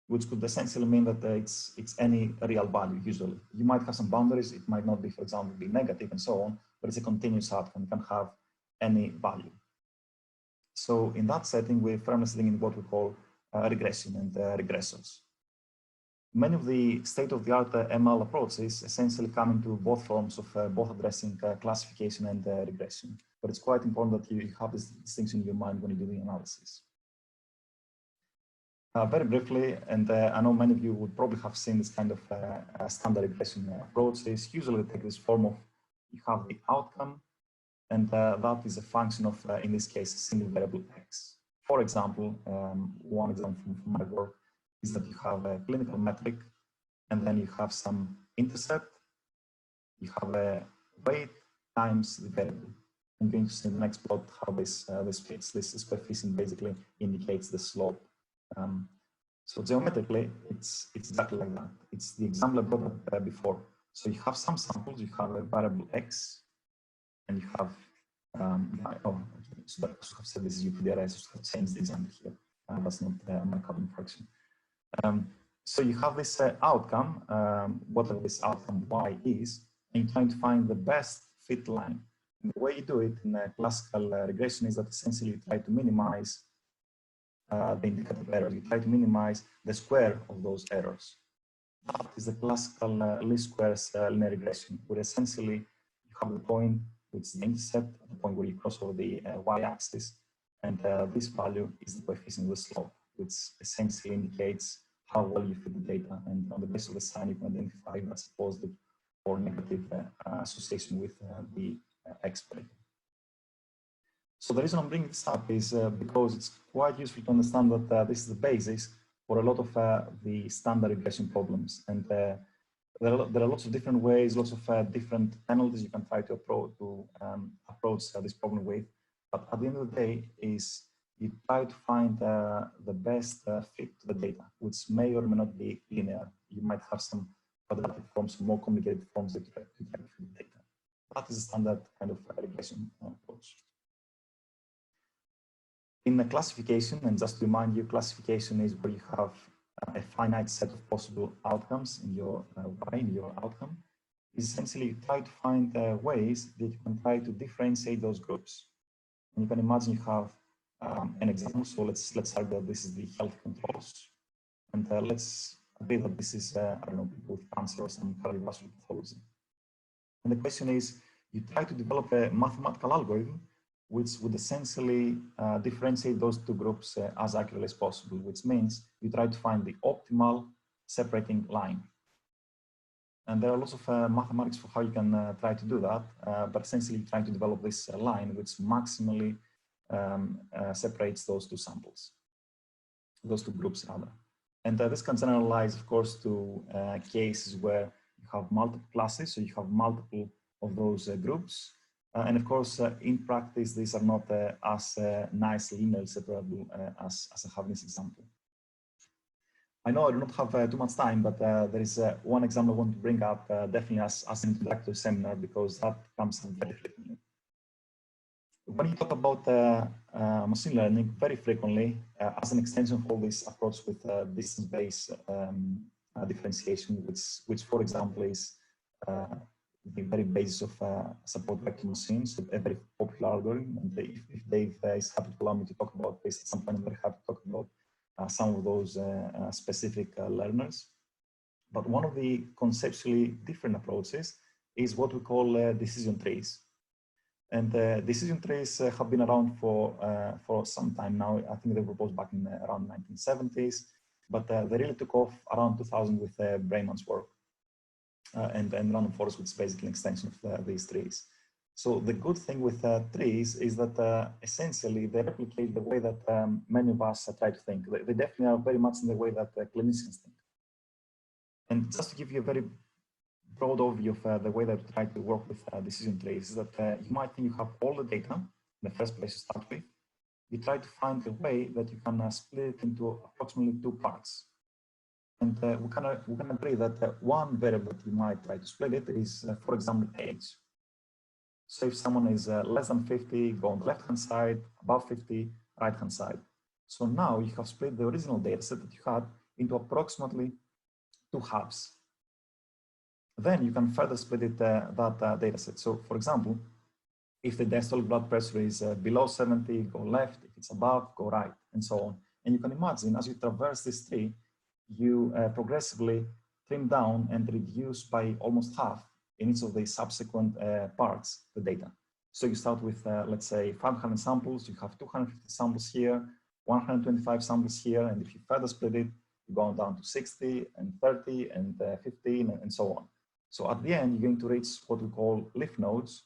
which could essentially mean that it's any real value, usually. You might have some boundaries. It might not be, for example, be negative and so on, but it's a continuous outcome. It can have any value. So in that setting, we're firmly sitting in what we call regression and regressors. Many of the state-of-the-art ML approaches essentially come into both forms of both addressing classification and regression. But it's quite important that you have this distinction in your mind when you do the analysis. Very briefly, and I know many of you would probably have seen this kind of standard regression approaches. Usually they take this form of, you have the outcome, and that is a function of, in this case, a single variable X. For example, one example from my work is that you have a clinical metric, and then you have some intercept, you have a weight times the variable. I'm going to see in the next plot how this fits. This coefficient basically indicates the slope. So geometrically, it's exactly like that. It's the example I brought up before. So you have some samples, you have a variable X, and you have, so that I should have said this is UPDR, I should have changed the example here. That's not my carbon fraction. So you have this outcome, whatever this outcome Y is, and you're trying to find the best fit line. And the way you do it in classical regression is that essentially you try to minimize the indicative error. You try to minimize the square of those errors. That is the classical least squares linear regression, where essentially you have the point which is the intercept, the point where you cross over the y-axis, and this value is the coefficient of the slope, which essentially indicates how well you fit the data, and on the basis of the sign you can identify if that's a positive or negative association with the expert. So the reason I'm bringing this up is because it's quite useful to understand that this is the basis for a lot of the standard regression problems. And there are lots of different ways, lots of different penalties you can try to approach this problem with. But at the end of the day, is you try to find the best fit to the data, which may or may not be linear. You might have some quadratic forms, more complicated forms that you try to fit the data. That is a standard kind of regression approach. In the classification, and just to remind you, classification is where you have a finite set of possible outcomes in your outcome. Essentially, you try to find ways that you can try to differentiate those groups. And you can imagine you have an example. So let's argue that this is the health controls, and let's agree that this is I don't know, people with cancer or some cardiovascular pathology. And the question is, you try to develop a mathematical algorithm which would essentially differentiate those two groups as accurately as possible, which means you try to find the optimal separating line. And there are lots of mathematics for how you can try to do that, but essentially trying to develop this line which maximally separates those two samples, those two groups rather. And this can generalize, of course, to cases where you have multiple classes, so you have multiple of those groups. And of course, in practice, these are not as nice linearly separable as I have in this example. I know I do not have too much time, but there is one example I want to bring up definitely as an introductory seminar, because that comes up very frequently. When you talk about machine learning, very frequently, as an extension of all this approach with distance-based differentiation, which for example is the very basis of support vector machines, a very popular algorithm. And if Dave is happy to allow me to talk about this at some point, I'm very happy to talk about some of those specific learners. But one of the conceptually different approaches is what we call decision trees. And decision trees have been around for some time now. I think they were proposed back in around 1970s, but they really took off around 2000 with Braman's work. And random forest, which is basically an extension of these trees. So the good thing with trees is that essentially they replicate the way that many of us try to think. They definitely are very much in the way that clinicians think. And just to give you a very broad overview of the way that we try to work with decision trees, is that you might think you have all the data in the first place to start with. You try to find a way that you can split it into approximately two parts. And we can agree that one variable that you might try to split it is, for example, age. So if someone is less than 50, go on the left-hand side, above 50, right-hand side. So now you have split the original data set that you had into approximately two halves. Then you can further split it, that data set. So for example, if the diastolic blood pressure is below 70, go left. If it's above, go right, and so on. And you can imagine as you traverse this tree, you progressively trim down and reduce by almost half in each of the subsequent parts the data. So you start with, let's say, 500 samples, you have 250 samples here, 125 samples here, and if you further split it, you go down to 60 and 30 and 15 and so on. So at the end, you're going to reach what we call leaf nodes,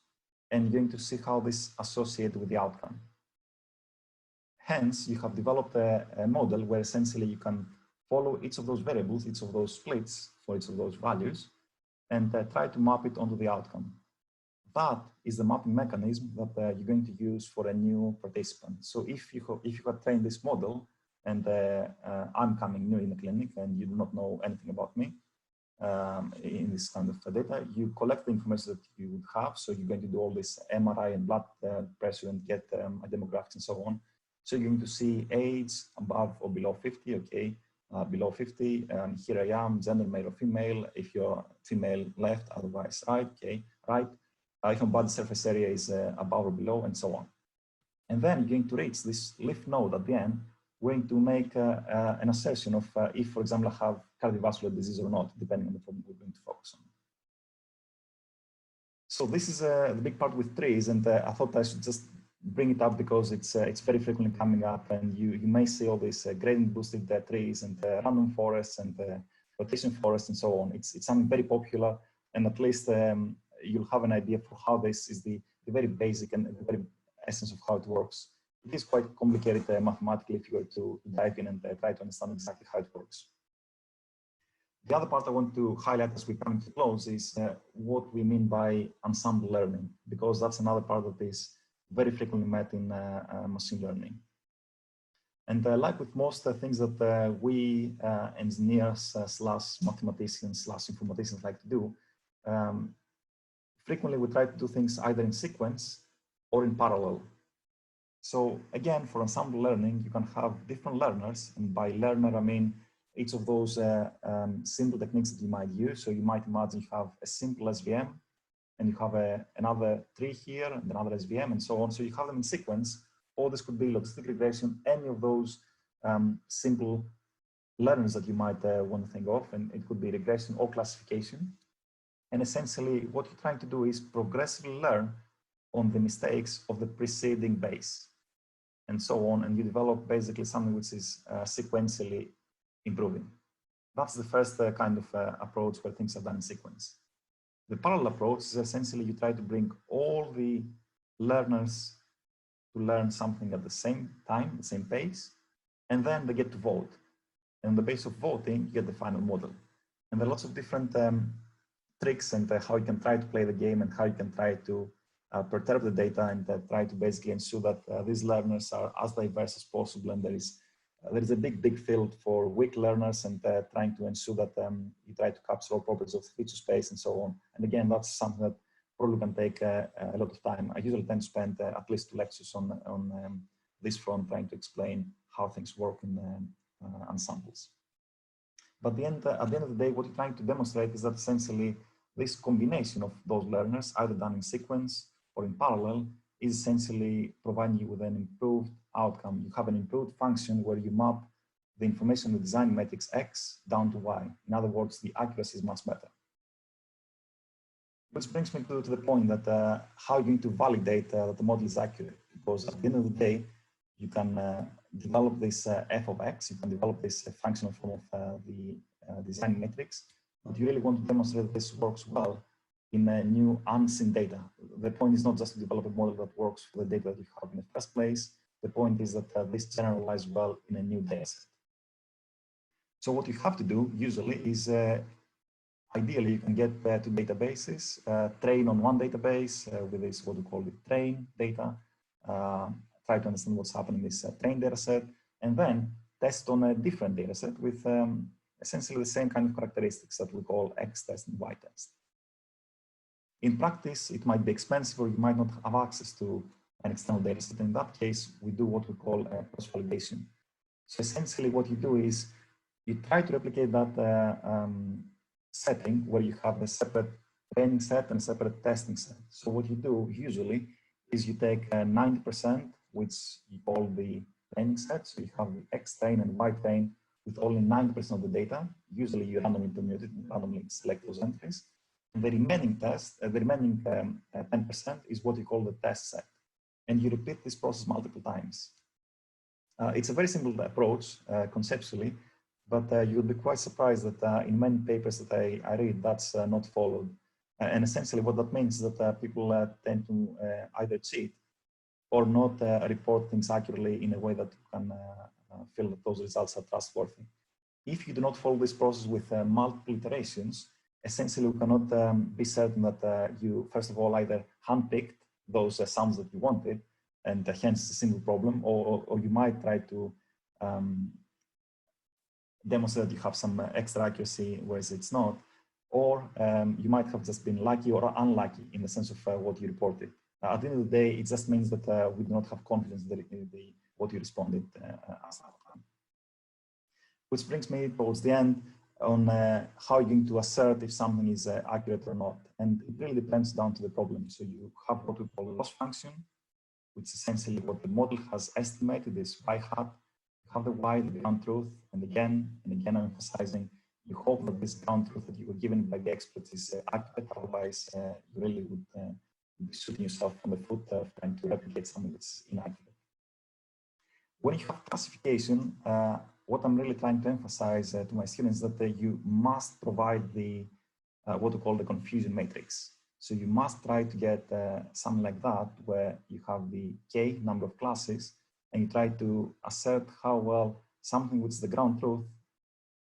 and you're going to see how this associates with the outcome. Hence, you have developed a model where essentially you can follow each of those variables, each of those splits for each of those values, and try to map it onto the outcome. That is the mapping mechanism that you're going to use for a new participant. So if you have trained this model, and I'm coming new in the clinic and you do not know anything about me in this kind of data, you collect the information that you would have. So you're going to do all this MRI and blood pressure and get demographics and so on. So you're going to see age above or below 50, okay. Below 50, here I am, gender male or female. If you're female, left, otherwise right, okay, right. If your body surface area is above or below, and so on. And then you're going to reach this leaf node at the end. We're going to make an assertion of if, for example, I have cardiovascular disease or not, depending on the problem we're going to focus on. So this is the big part with trees, and I thought I should just bring it up because it's very frequently coming up, and you may see all these gradient boosted trees and random forests and rotation forests and so on. It's something very popular, and at least you'll have an idea for how this is the very basic and the very essence of how it works. It is quite complicated mathematically if you were to dive in and try to understand exactly how it works. The other part I want to highlight as we're coming to close is what we mean by ensemble learning, because that's another part that is very frequently met in machine learning. And like with most things that we engineers slash mathematicians slash informaticians like to do, frequently we try to do things either in sequence or in parallel. So again, for ensemble learning, you can have different learners, and by learner I mean each of those simple techniques that you might use. So you might imagine you have a simple SVM, and you have another tree here, and another SVM, and so on. So you have them in sequence, or this could be logistic regression, any of those simple learners that you might want to think of, and it could be regression or classification. And essentially, what you're trying to do is progressively learn on the mistakes of the preceding base, and so on, and you develop basically something which is sequentially improving. That's the first kind of approach where things are done in sequence. The parallel approach is essentially you try to bring all the learners to learn something at the same time, the same pace, and then they get to vote. And on the basis of voting, you get the final model. And there are lots of different tricks and how you can try to play the game and how you can try to perturb the data and try to basically ensure that these learners are as diverse as possible. And there is a big field for weak learners, and trying to ensure that you try to capture all properties of the feature space and so on. And again, that's something that probably can take a lot of time. I usually tend to spend at least 2 lectures on this front, trying to explain how things work in ensembles. But at the end of the day, what you're trying to demonstrate is that essentially this combination of those learners, either done in sequence or in parallel, is essentially providing you with an improved outcome. You have an improved function where you map the information, the design matrix X down to Y. In other words, the accuracy is much better. Which brings me to the point that how you're going to validate that the model is accurate. Because at the end of the day, you can develop this f of x, you can develop this functional form of the design matrix, but you really want to demonstrate that this works well in new unseen data. The point is not just to develop a model that works for the data that you have in the first place. The point is that this generalizes well in a new data set. So what you have to do usually is, ideally you can get to databases, train on one database with this, what we call the train data, try to understand what's happening in this train data set, and then test on a different data set with essentially the same kind of characteristics that we call X test and Y test. In practice, it might be expensive, or you might not have access to an external data set. In that case, we do what we call cross-validation. So essentially what you do is you try to replicate that setting where you have a separate training set and a separate testing set. So what you do usually is you take 90%, which you call the training set. So you have the X train and Y train with only 90% of the data. Usually you randomly permute it and randomly select those entries. And the remaining test, the remaining 10% is what you call the test set. And you repeat this process multiple times. It's a very simple approach conceptually, but you'll be quite surprised that in many papers that I read, that's not followed. And essentially what that means is that people tend to either cheat or not report things accurately in a way that you can feel that those results are trustworthy. If you do not follow this process with multiple iterations, essentially you cannot be certain that you, first of all, either handpicked those sums that you wanted, and hence it's a simple problem, or you might try to demonstrate that you have some extra accuracy, whereas it's not, or you might have just been lucky or unlucky in the sense of what you reported. At the end of the day, it just means that we do not have confidence that what you responded as outcome. Which brings me towards the end on how you're going to assert if something is accurate or not. And it really depends down to the problem. So you have what we call a loss function, which is essentially what the model has estimated is y hat. You have the y, the ground truth, and again I'm emphasizing, you hope that this ground truth that you were given by the experts is accurate, otherwise you really would be shooting yourself on the foot trying to replicate something that's inaccurate. When you have classification, what I'm really trying to emphasize to my students is that you must provide the what we call the confusion matrix. So you must try to get something like that, where you have the k number of classes, and you try to assert how well something which is the ground truth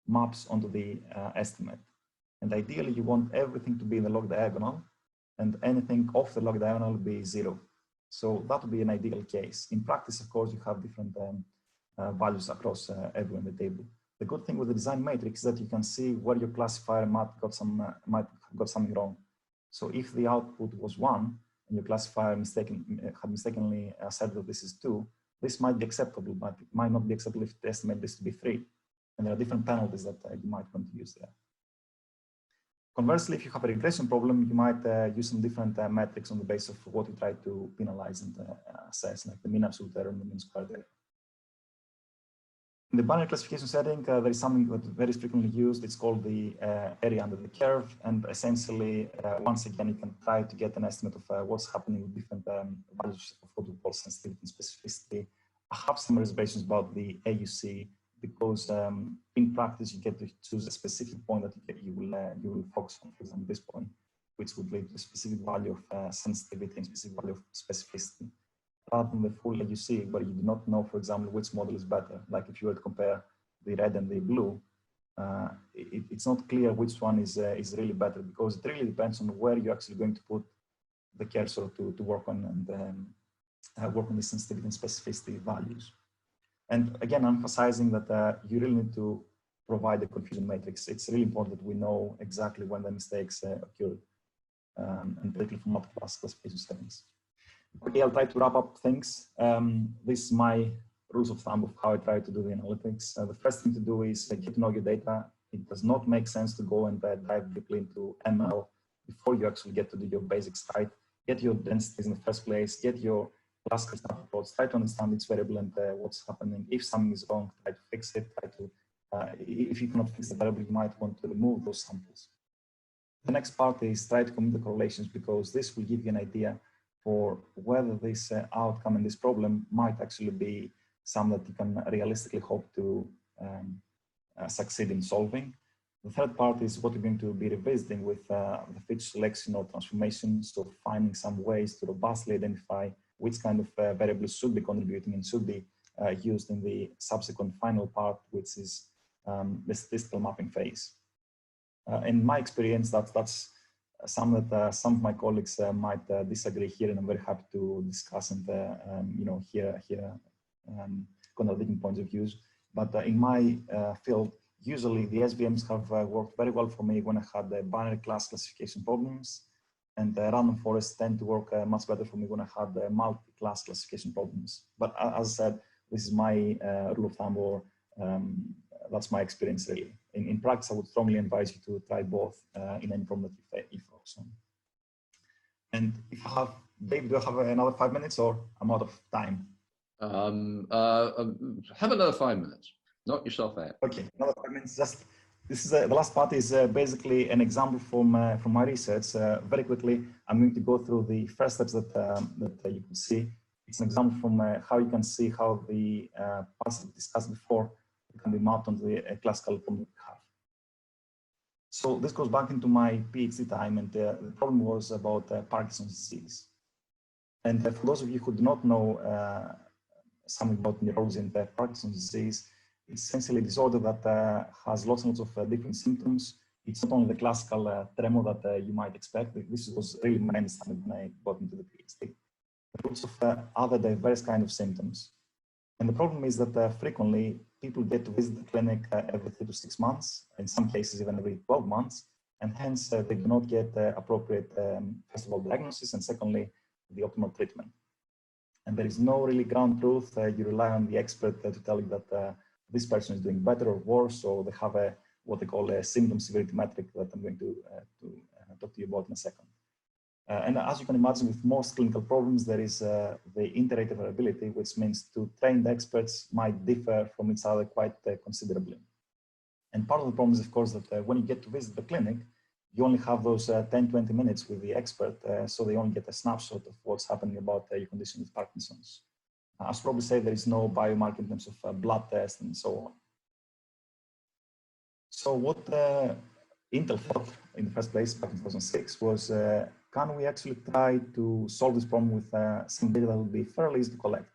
maps onto the estimate. And ideally, you want everything to be in the log diagonal, and anything off the log diagonal will be 0. So that would be an ideal case. In practice, of course, you have different values across everywhere in the table. The good thing with the design matrix is that you can see where your classifier might have got something wrong. So if the output was 1 and your classifier had mistakenly said that this is 2, this might be acceptable, but it might not be acceptable if the estimate is to be 3. And there are different penalties that you might want to use there. Conversely, if you have a regression problem, you might use some different metrics on the basis of what you try to penalize and assess, like the mean absolute error and the mean squared error. In the binary classification setting, there is something that is very frequently used. It's called the area under the curve. And essentially, once again, you can try to get an estimate of what's happening with different values of what we call sensitivity and specificity. I have some reservations about the AUC because in practice, you get to choose a specific point that you will focus on, for example, this point, which would lead to a specific value of sensitivity and specific value of specificity, rather than the full AUC, where you do not know, for example, which model is better. Like if you were to compare the red and the blue, it's not clear which one is really better, because it really depends on where you're actually going to put the cursor to work on and work on the sensitivity and specificity values. And again, emphasizing that you really need to provide the confusion matrix. It's really important that we know exactly when the mistakes occurred, and particularly for multiple classification settings. Okay, I'll try to wrap up things. This is my rules of thumb of how I try to do the analytics. The first thing to do is get to know your data. It does not make sense to go and dive deeply into ML before you actually get to do your basics right. Get your densities in the first place, get your classical stuff reports, try to understand its variable and what's happening. If something is wrong, try to fix it. Try to, if you cannot fix the variable, you might want to remove those samples. The next part is try to compute the correlations, because this will give you an idea for whether this outcome and this problem might actually be something that you can realistically hope to succeed in solving. The third part is what you're going to be revisiting with the feature selection or transformation, so finding some ways to robustly identify which kind of variables should be contributing and should be used in the subsequent final part, which is the statistical mapping phase. In my experience, that's some that some of my colleagues might disagree here, and I'm very happy to discuss and hear contradicting points of views. But in my field, usually the SVMs have worked very well for me when I had binary class classification problems, and random forests tend to work much better for me when I had multi-class classification problems. But as I said, this is my rule of thumb, or that's my experience really. In practice, I would strongly advise you to try both in any problem that you focus on. And if I have, Dave, do I have another 5 minutes, or I'm out of time? Have another 5 minutes. Knock yourself out. Okay, another 5 minutes. Just this is the last part is basically an example from my research. Very quickly, I'm going to go through the first steps that you can see. It's an example from how you can see how the parts that discussed before can be mapped onto the classical problem we have. So this goes back into my PhD time, and the problem was about Parkinson's disease. And for those of you who do not know something about neurology and Parkinson's disease, it's essentially a disorder that has lots and lots of different symptoms. It's not only the classical tremor that you might expect. This was really my understanding when I got into the PhD. But lots of other diverse kind of symptoms. And the problem is that frequently people get to visit the clinic every 3 to 6 months, in some cases even every 12 months, and hence they do not get appropriate, first of all, diagnosis, and secondly, the optimal treatment. And there is no really ground truth. You rely on the expert to tell you that this person is doing better or worse, or they have what they call a symptom severity metric that I'm going to talk to you about in a second. And as you can imagine, with most clinical problems, there is the inter-rater variability, which means two trained experts might differ from each other quite considerably. And part of the problem is, of course, that when you get to visit the clinic, you only have those 10-20 minutes with the expert, so they only get a snapshot of what's happening about your condition with Parkinson's. I should probably say there is no biomarker in terms of blood tests and so on. So what Intel thought in the first place back in 2006 was, can we actually try to solve this problem with some data that would be fairly easy to collect?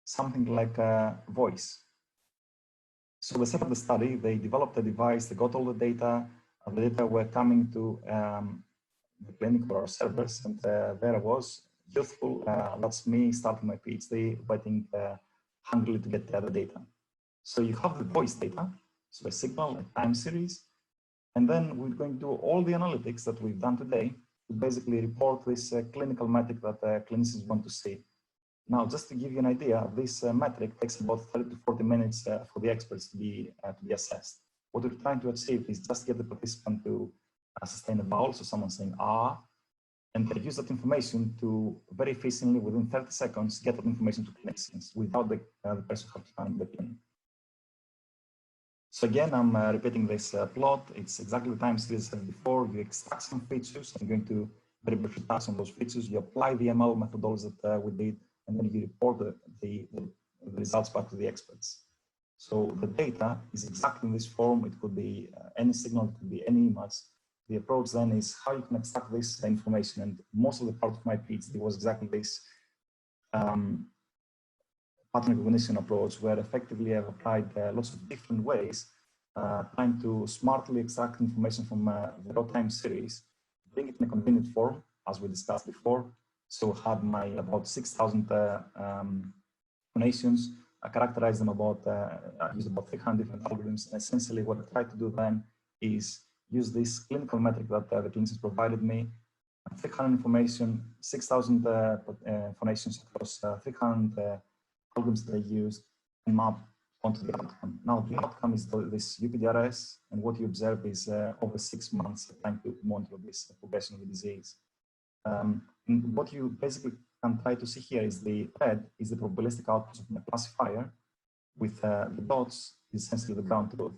Something like voice. So they set up the study, they developed a device, they got all the data were coming to the clinic or our servers, and there I was, youthful, that's me starting my PhD, waiting hungrily to get the other data. So you have the voice data, so a signal, a time series, and then we're going to do all the analytics that we've done today to basically report this clinical metric that clinicians want to see. Now, just to give you an idea, this metric takes about 30 to 40 minutes for the experts to be assessed. What we're trying to achieve is just get the participant to sustain a vowel, so someone saying ah, and they use that information to very efficiently, within 30 seconds, get that information to clinicians without the person having to find the pin. So again, I'm repeating this plot. It's exactly the time series as before. You extract some features. I'm going to very briefly touch on those features. You apply the ML methodologies that we did, and then you report the results back to the experts. So the data is exactly in this form. It could be any signal, it could be any image. The approach then is how you can extract this information. And most of the part of my PhD was exactly this pattern recognition approach, where effectively I've applied lots of different ways, trying to smartly extract information from the raw time series, bring it in a convenient form, as we discussed before. So had my about 6,000 phonations. I characterized them about, I used about 300 different algorithms. And essentially what I tried to do then is use this clinical metric that the clinicians provided me, 300 information, 6,000 phonations across 300 algorithms that I used, and map onto the outcome. Now the outcome is this UPDRS, and what you observe is over 6 months trying to monitor this progression of the disease. And what you basically can try to see here is the red is the probabilistic output of my classifier, with the dots is essentially the ground truth.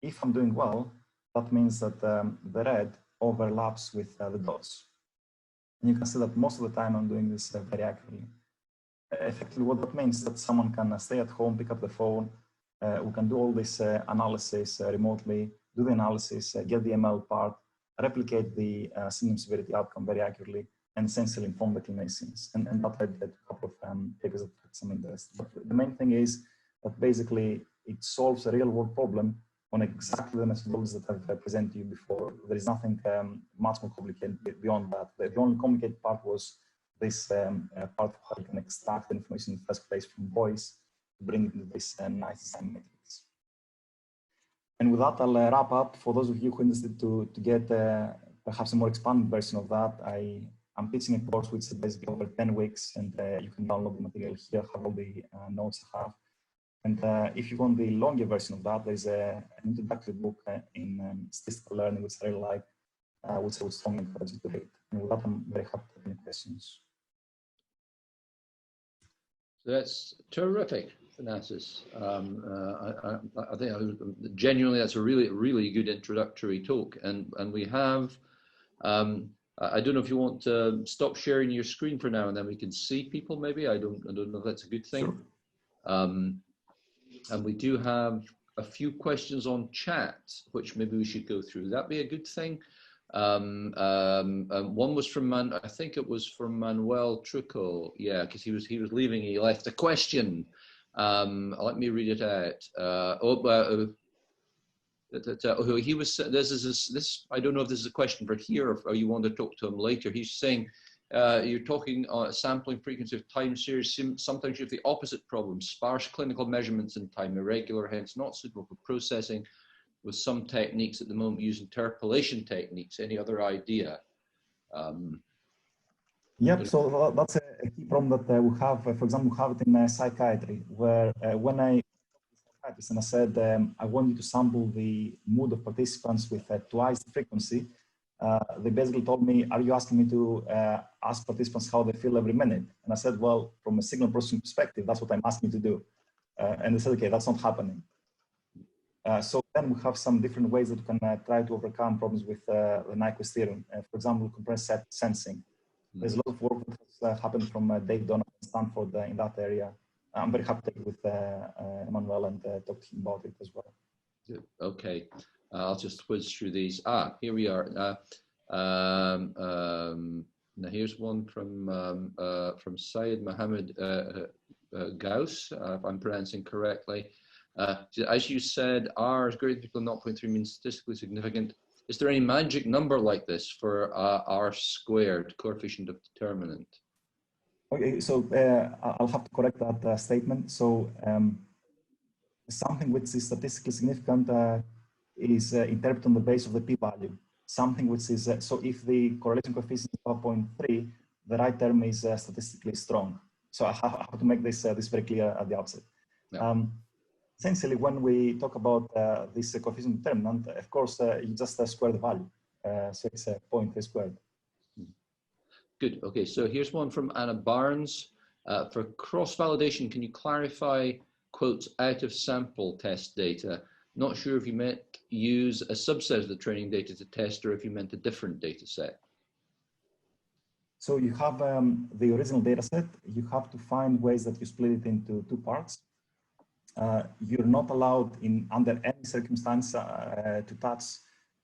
If I'm doing well, that means that the red overlaps with the dots. And you can see that most of the time I'm doing this very accurately. Effectively, what that means is that someone can stay at home, pick up the phone, we can do all this analysis remotely, do the analysis, get the ML part, replicate the symptom severity outcome very accurately, and essentially inform the clinicians. And that led to a couple of papers that had some interest. But the main thing is that basically it solves a real world problem on exactly the methodologies that I've presented to you before. There is nothing much more complicated beyond that. The only complicated part was this part of how you can extract the information in the first place from voice to bring it into this nice design matrix. And with that, I'll wrap up. For those of you who are interested to get perhaps a more expanded version of that, I'm teaching a course which is basically over 10 weeks, and you can download the material here, have all the notes I have. And if you want the longer version of that, there's an introductory book in statistical learning, which I really like, which I would strongly encourage you to read. And with that, I'm very happy to take any questions. That's terrific, Thanasis. I think genuinely that's a really good introductory talk, and we have. I don't know if you want to stop sharing your screen for now, and then we can see people. Maybe I don't know if that's a good thing. Sure. And we do have a few questions on chat, which maybe we should go through. Would that be a good thing? One was from I think it was from Manuel Trucco. Yeah, because he was leaving. He left a question. Let me read it out. He was. This. I don't know if this is a question for here or you want to talk to him later. He's saying. You're talking sampling frequency of time series. Sometimes you have the opposite problem: sparse clinical measurements in time, irregular, hence not suitable for processing. With some techniques at the moment, use interpolation techniques. Any other idea? Yep. So that's a key problem that we have. For example, we have it in psychiatry, where when I practice and I said I want you to sample the mood of participants with twice the frequency. They basically told me, are you asking me to ask participants how they feel every minute? And I said, well, from a signal processing perspective, that's what I'm asking you to do. And they said, okay, that's not happening. So then we have some different ways that we can try to overcome problems with the Nyquist theorem. For example, compressed set sensing. There's a lot of work that has happened from Dave Donovan at Stanford in that area. I'm very happy to take it with Emmanuel and talk to him about it as well. Okay. I'll just whiz through these. Here we are. Now here's one from Syed Mohammed Gauss, if I'm pronouncing correctly. As you said, R is greater than 0.3 means statistically significant. Is there any magic number like this for R squared, coefficient of determinant? Okay, so I'll have to correct that statement. So something which is statistically significant is interpreted on the basis of the p-value. Something which is, so if the correlation coefficient is 0.3, the right term is statistically strong. So I have to make this very clear at the outset. Yeah. Essentially, when we talk about this coefficient determinant, of course, you just square the value. So it's 0.3 squared. Good. Okay, so here's one from Anna Barnes. For cross-validation, can you clarify, quotes, out of sample test data? Not sure if you meant use a subset of the training data to test or if you meant a different data set. So you have the original data set. You have to find ways that you split it into two parts. You're not allowed under any circumstance to touch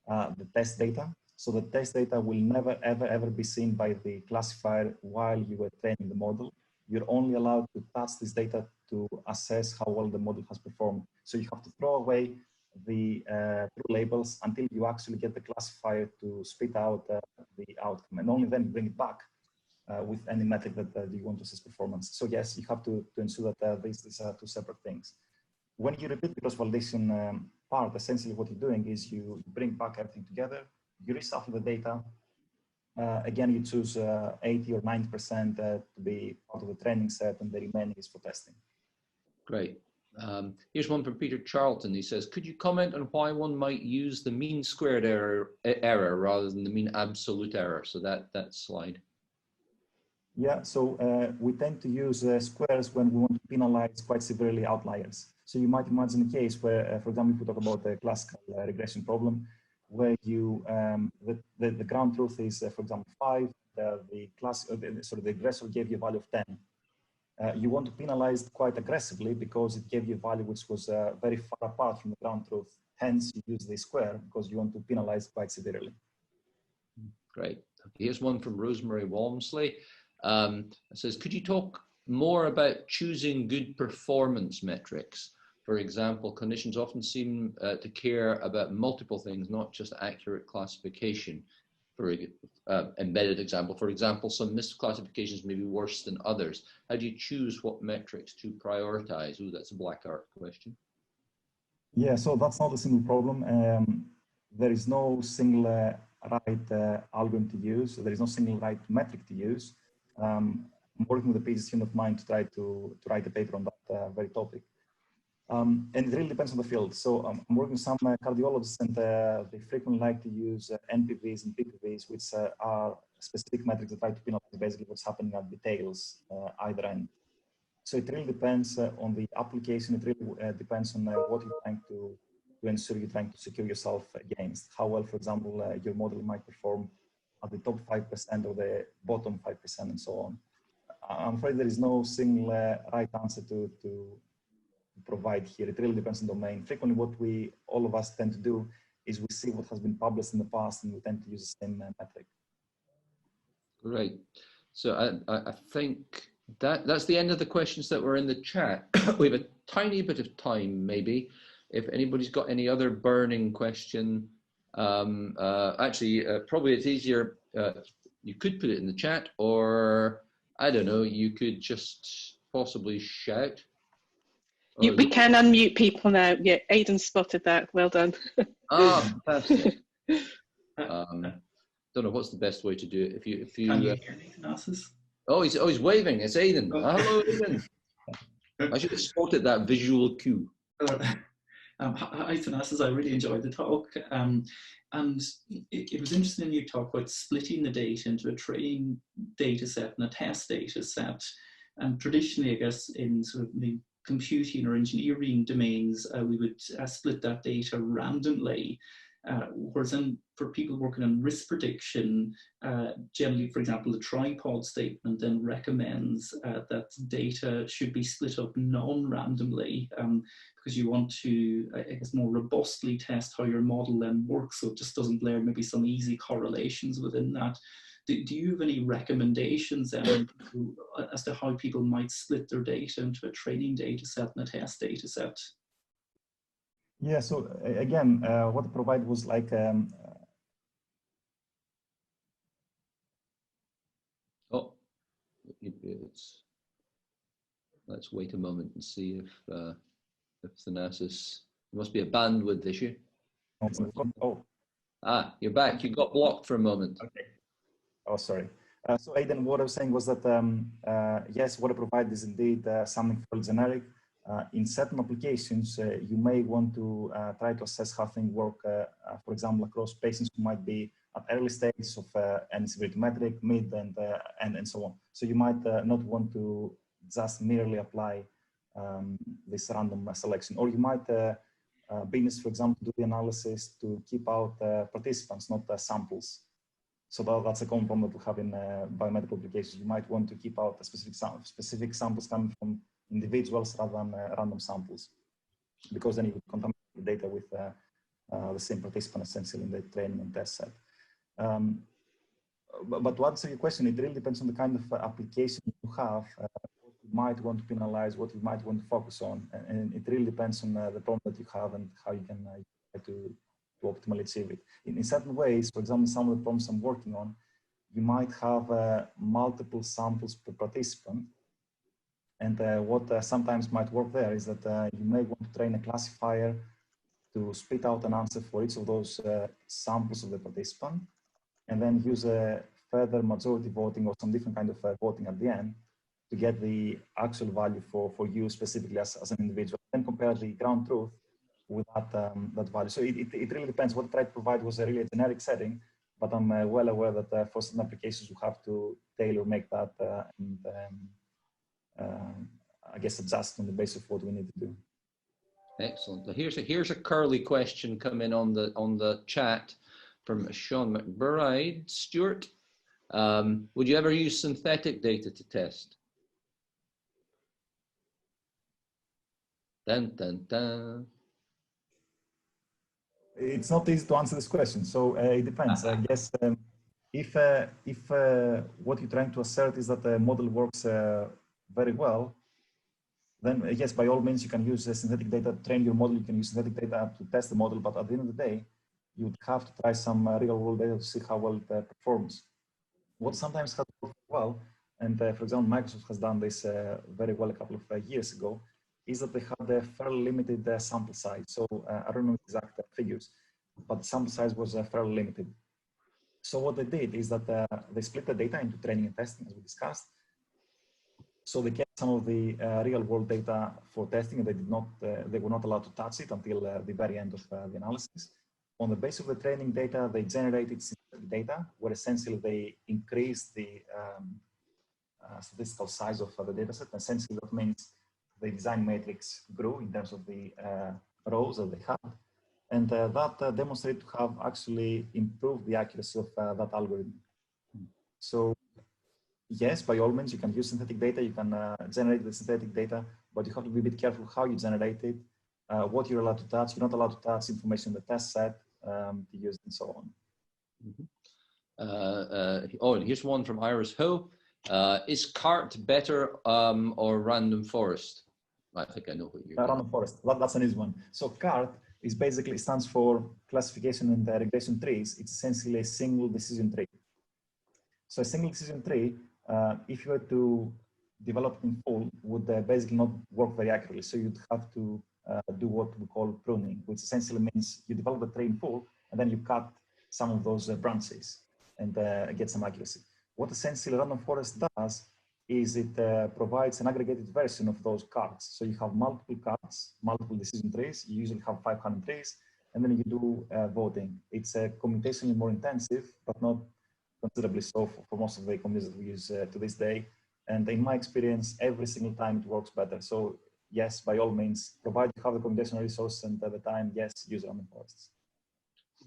the test data. So the test data will never, ever be seen by the classifier while you were training the model. You're only allowed to touch this data to assess how well the model has performed. So you have to throw away the true labels until you actually get the classifier to spit out the outcome. And only then you bring it back with any metric that you want to assess performance. So yes, you have to ensure that these are two separate things. When you repeat the cross-validation part, essentially what you're doing is you bring back everything together, you reshuffle the data. Again, you choose 80 or 90% to be part of the training set, and the remaining is for testing. Great. Here's one from Peter Charlton. He says, could you comment on why one might use the mean squared error rather than the mean absolute error? So that slide. Yeah, so we tend to use squares when we want to penalize quite severely outliers. So you might imagine a case where, for example, if we talk about the classical regression problem, where you the ground truth is, for example, 5. The regressor gave you a value of 10. You want to penalize it quite aggressively because it gave you a value which was very far apart from the ground truth. Hence, you use the square because you want to penalize quite severely. Great. Okay, here's one from Rosemary Walmsley. It says, could you talk more about choosing good performance metrics? For example, clinicians often seem to care about multiple things, not just accurate classification. For embedded example, for example, some misclassifications may be worse than others. How do you choose what metrics to prioritize? Ooh, that's a black art question. Yeah, so that's not a single problem. There is no single right algorithm to use. There is no single right metric to use. I'm working with a PhD student of mine to try to write a paper on that very topic. And it really depends on the field. So I'm working with some cardiologists, and they frequently like to use NPVs and PPVs, which are specific metrics that try to penalize basically what's happening at the tails either end. So it really depends on the application. It really depends on what you're trying to ensure you're trying to secure yourself against. How well, for example, your model might perform at the top 5% or the bottom 5% and so on. I'm afraid there is no single right answer to provide here. It really depends on the domain. Frequently, what all of us tend to do is we see what has been published in the past, and we tend to use the same metric. Great. So I think that's the end of the questions that were in the chat. We have a tiny bit of time, maybe, if anybody's got any other burning question. Actually, probably it's easier. You could put it in the chat, or I don't know, you could just possibly shout. We can unmute people now. Yeah, Aidan spotted that. Well done. Ah, fantastic. Don't know what's the best way to do it. If you Can you hear me, Thanasis? Oh, he's waving. It's Aidan. Oh. Hello, Aidan. I should have spotted that visual cue. Hi, Thanasis. I really enjoyed the talk. And it was interesting in your talk about splitting the data into a training data set and a test data set. And traditionally, I guess, in sort of the computing or engineering domains, we would split that data randomly. Whereas then for people working on risk prediction, generally, for example, the tripod statement then recommends that data should be split up non-randomly because you want to, I guess, more robustly test how your model then works, so it just doesn't blur maybe some easy correlations within that. Do you have any recommendations as to how people might split their data into a training data set and a test data set? Yeah, so again, what I provided was like oh, let's wait a moment and see if Thanasis, there must be a bandwidth issue. oh, you're back. You got blocked for a moment. okay. Oh, sorry. So Aidan, what I was saying was that yes, what I provide is indeed something fairly generic. In certain applications, you may want to try to assess how things work, for example, across patients who might be at early stages of any severity metric, mid, and so on. So you might not want to just merely apply this random selection, or you might be interested, for example, do the analysis to keep out participants, not samples. So that's a common problem that we have in biomedical applications. You might want to keep out a specific samples coming from individuals rather than random samples, because then you would contaminate the data with the same participant essentially in the training and test set. But to answer your question, it really depends on the kind of application you have, what you might want to penalize, what you might want to focus on, and it really depends on the problem that you have and how you can try to optimally achieve it. In certain ways, for example, some of the problems I'm working on, you might have multiple samples per participant. And what sometimes might work there is that you may want to train a classifier to spit out an answer for each of those samples of the participant, and then use a further majority voting or some different kind of voting at the end to get the actual value for you specifically as an individual, and compare the ground truth with that value. So it really depends. What I tried to provide was a really generic setting, but I'm well aware that for certain applications, you have to tailor make that and I guess adjust on the basis of what we need to do. Excellent. Here's a curly question coming on the chat from Sean McBride. Stuart, would you ever use synthetic data to test? Dun, dun, dun. It's not easy to answer this question, so it depends. I guess if what you're trying to assert is that the model works very well, then yes, by all means, you can use synthetic data to train your model. You can use synthetic data to test the model, but at the end of the day, you would have to try some real-world data to see how well it performs. What sometimes has worked well, and for example, Microsoft has done this very well a couple of years ago, is that they had a fairly limited sample size. So I don't know the exact figures, but the sample size was fairly limited. So what they did is that they split the data into training and testing, as we discussed. So they kept some of the real world data for testing, and they were not allowed to touch it until the very end of the analysis. On the basis of the training data, they generated synthetic data, where essentially they increased the statistical size of the data set. Essentially, that means the design matrix grew in terms of the rows that they had. And that demonstrated to have actually improved the accuracy of that algorithm. So yes, by all means, you can use synthetic data, you can generate the synthetic data, but you have to be a bit careful how you generate it, what you're allowed to touch. You're not allowed to touch information in the test set to use it and so on. Oh, and here's one from Iris Ho. Is CART better or random forest? I think I know what you're Random forest, that's an easy one. So CART is basically stands for classification and regression trees. It's essentially a single decision tree. So a single decision tree, if you were to develop in full, would basically not work very accurately. So you'd have to do what we call pruning, which essentially means you develop the tree in full, and then you cut some of those branches and get some accuracy. What essentially random forest does is it provides an aggregated version of those cards. So you have multiple cards, multiple decision trees. You usually have 500 trees, and then you do voting. It's computationally more intensive, but not considerably so for most of the computers that we use to this day. And in my experience, every single time it works better. So yes, by all means, provided you have the computational resource and at the time, yes, use random forests.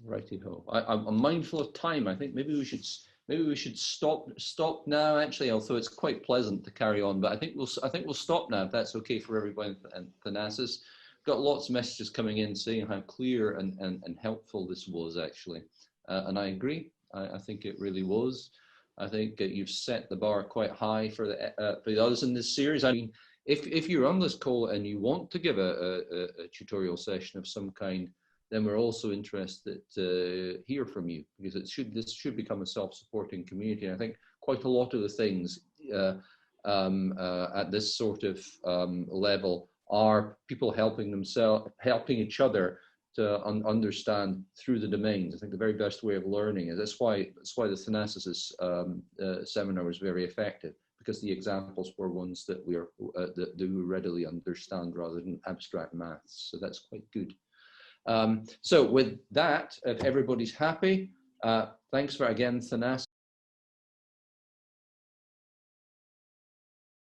Righty-ho. I'm mindful of time. I think maybe we should stop now. Actually, although it's quite pleasant to carry on, but I think we'll stop now if that's okay for everybody. And Thanasis, got lots of messages coming in saying how clear and helpful this was actually, and I agree. I think it really was. I think you've set the bar quite high for the others in this series. I mean, if you're on this call and you want to give a tutorial session of some kind, then we're also interested to hear from you, because this should become a self-supporting community. And I think quite a lot of the things at this sort of level are people helping each other to understand through the domains. I think the very best way of learning is that's why the Thanasis seminar was very effective, because the examples were ones that we readily understand rather than abstract maths. So that's quite good. So with that, if everybody's happy, thanks for again, Thanasis.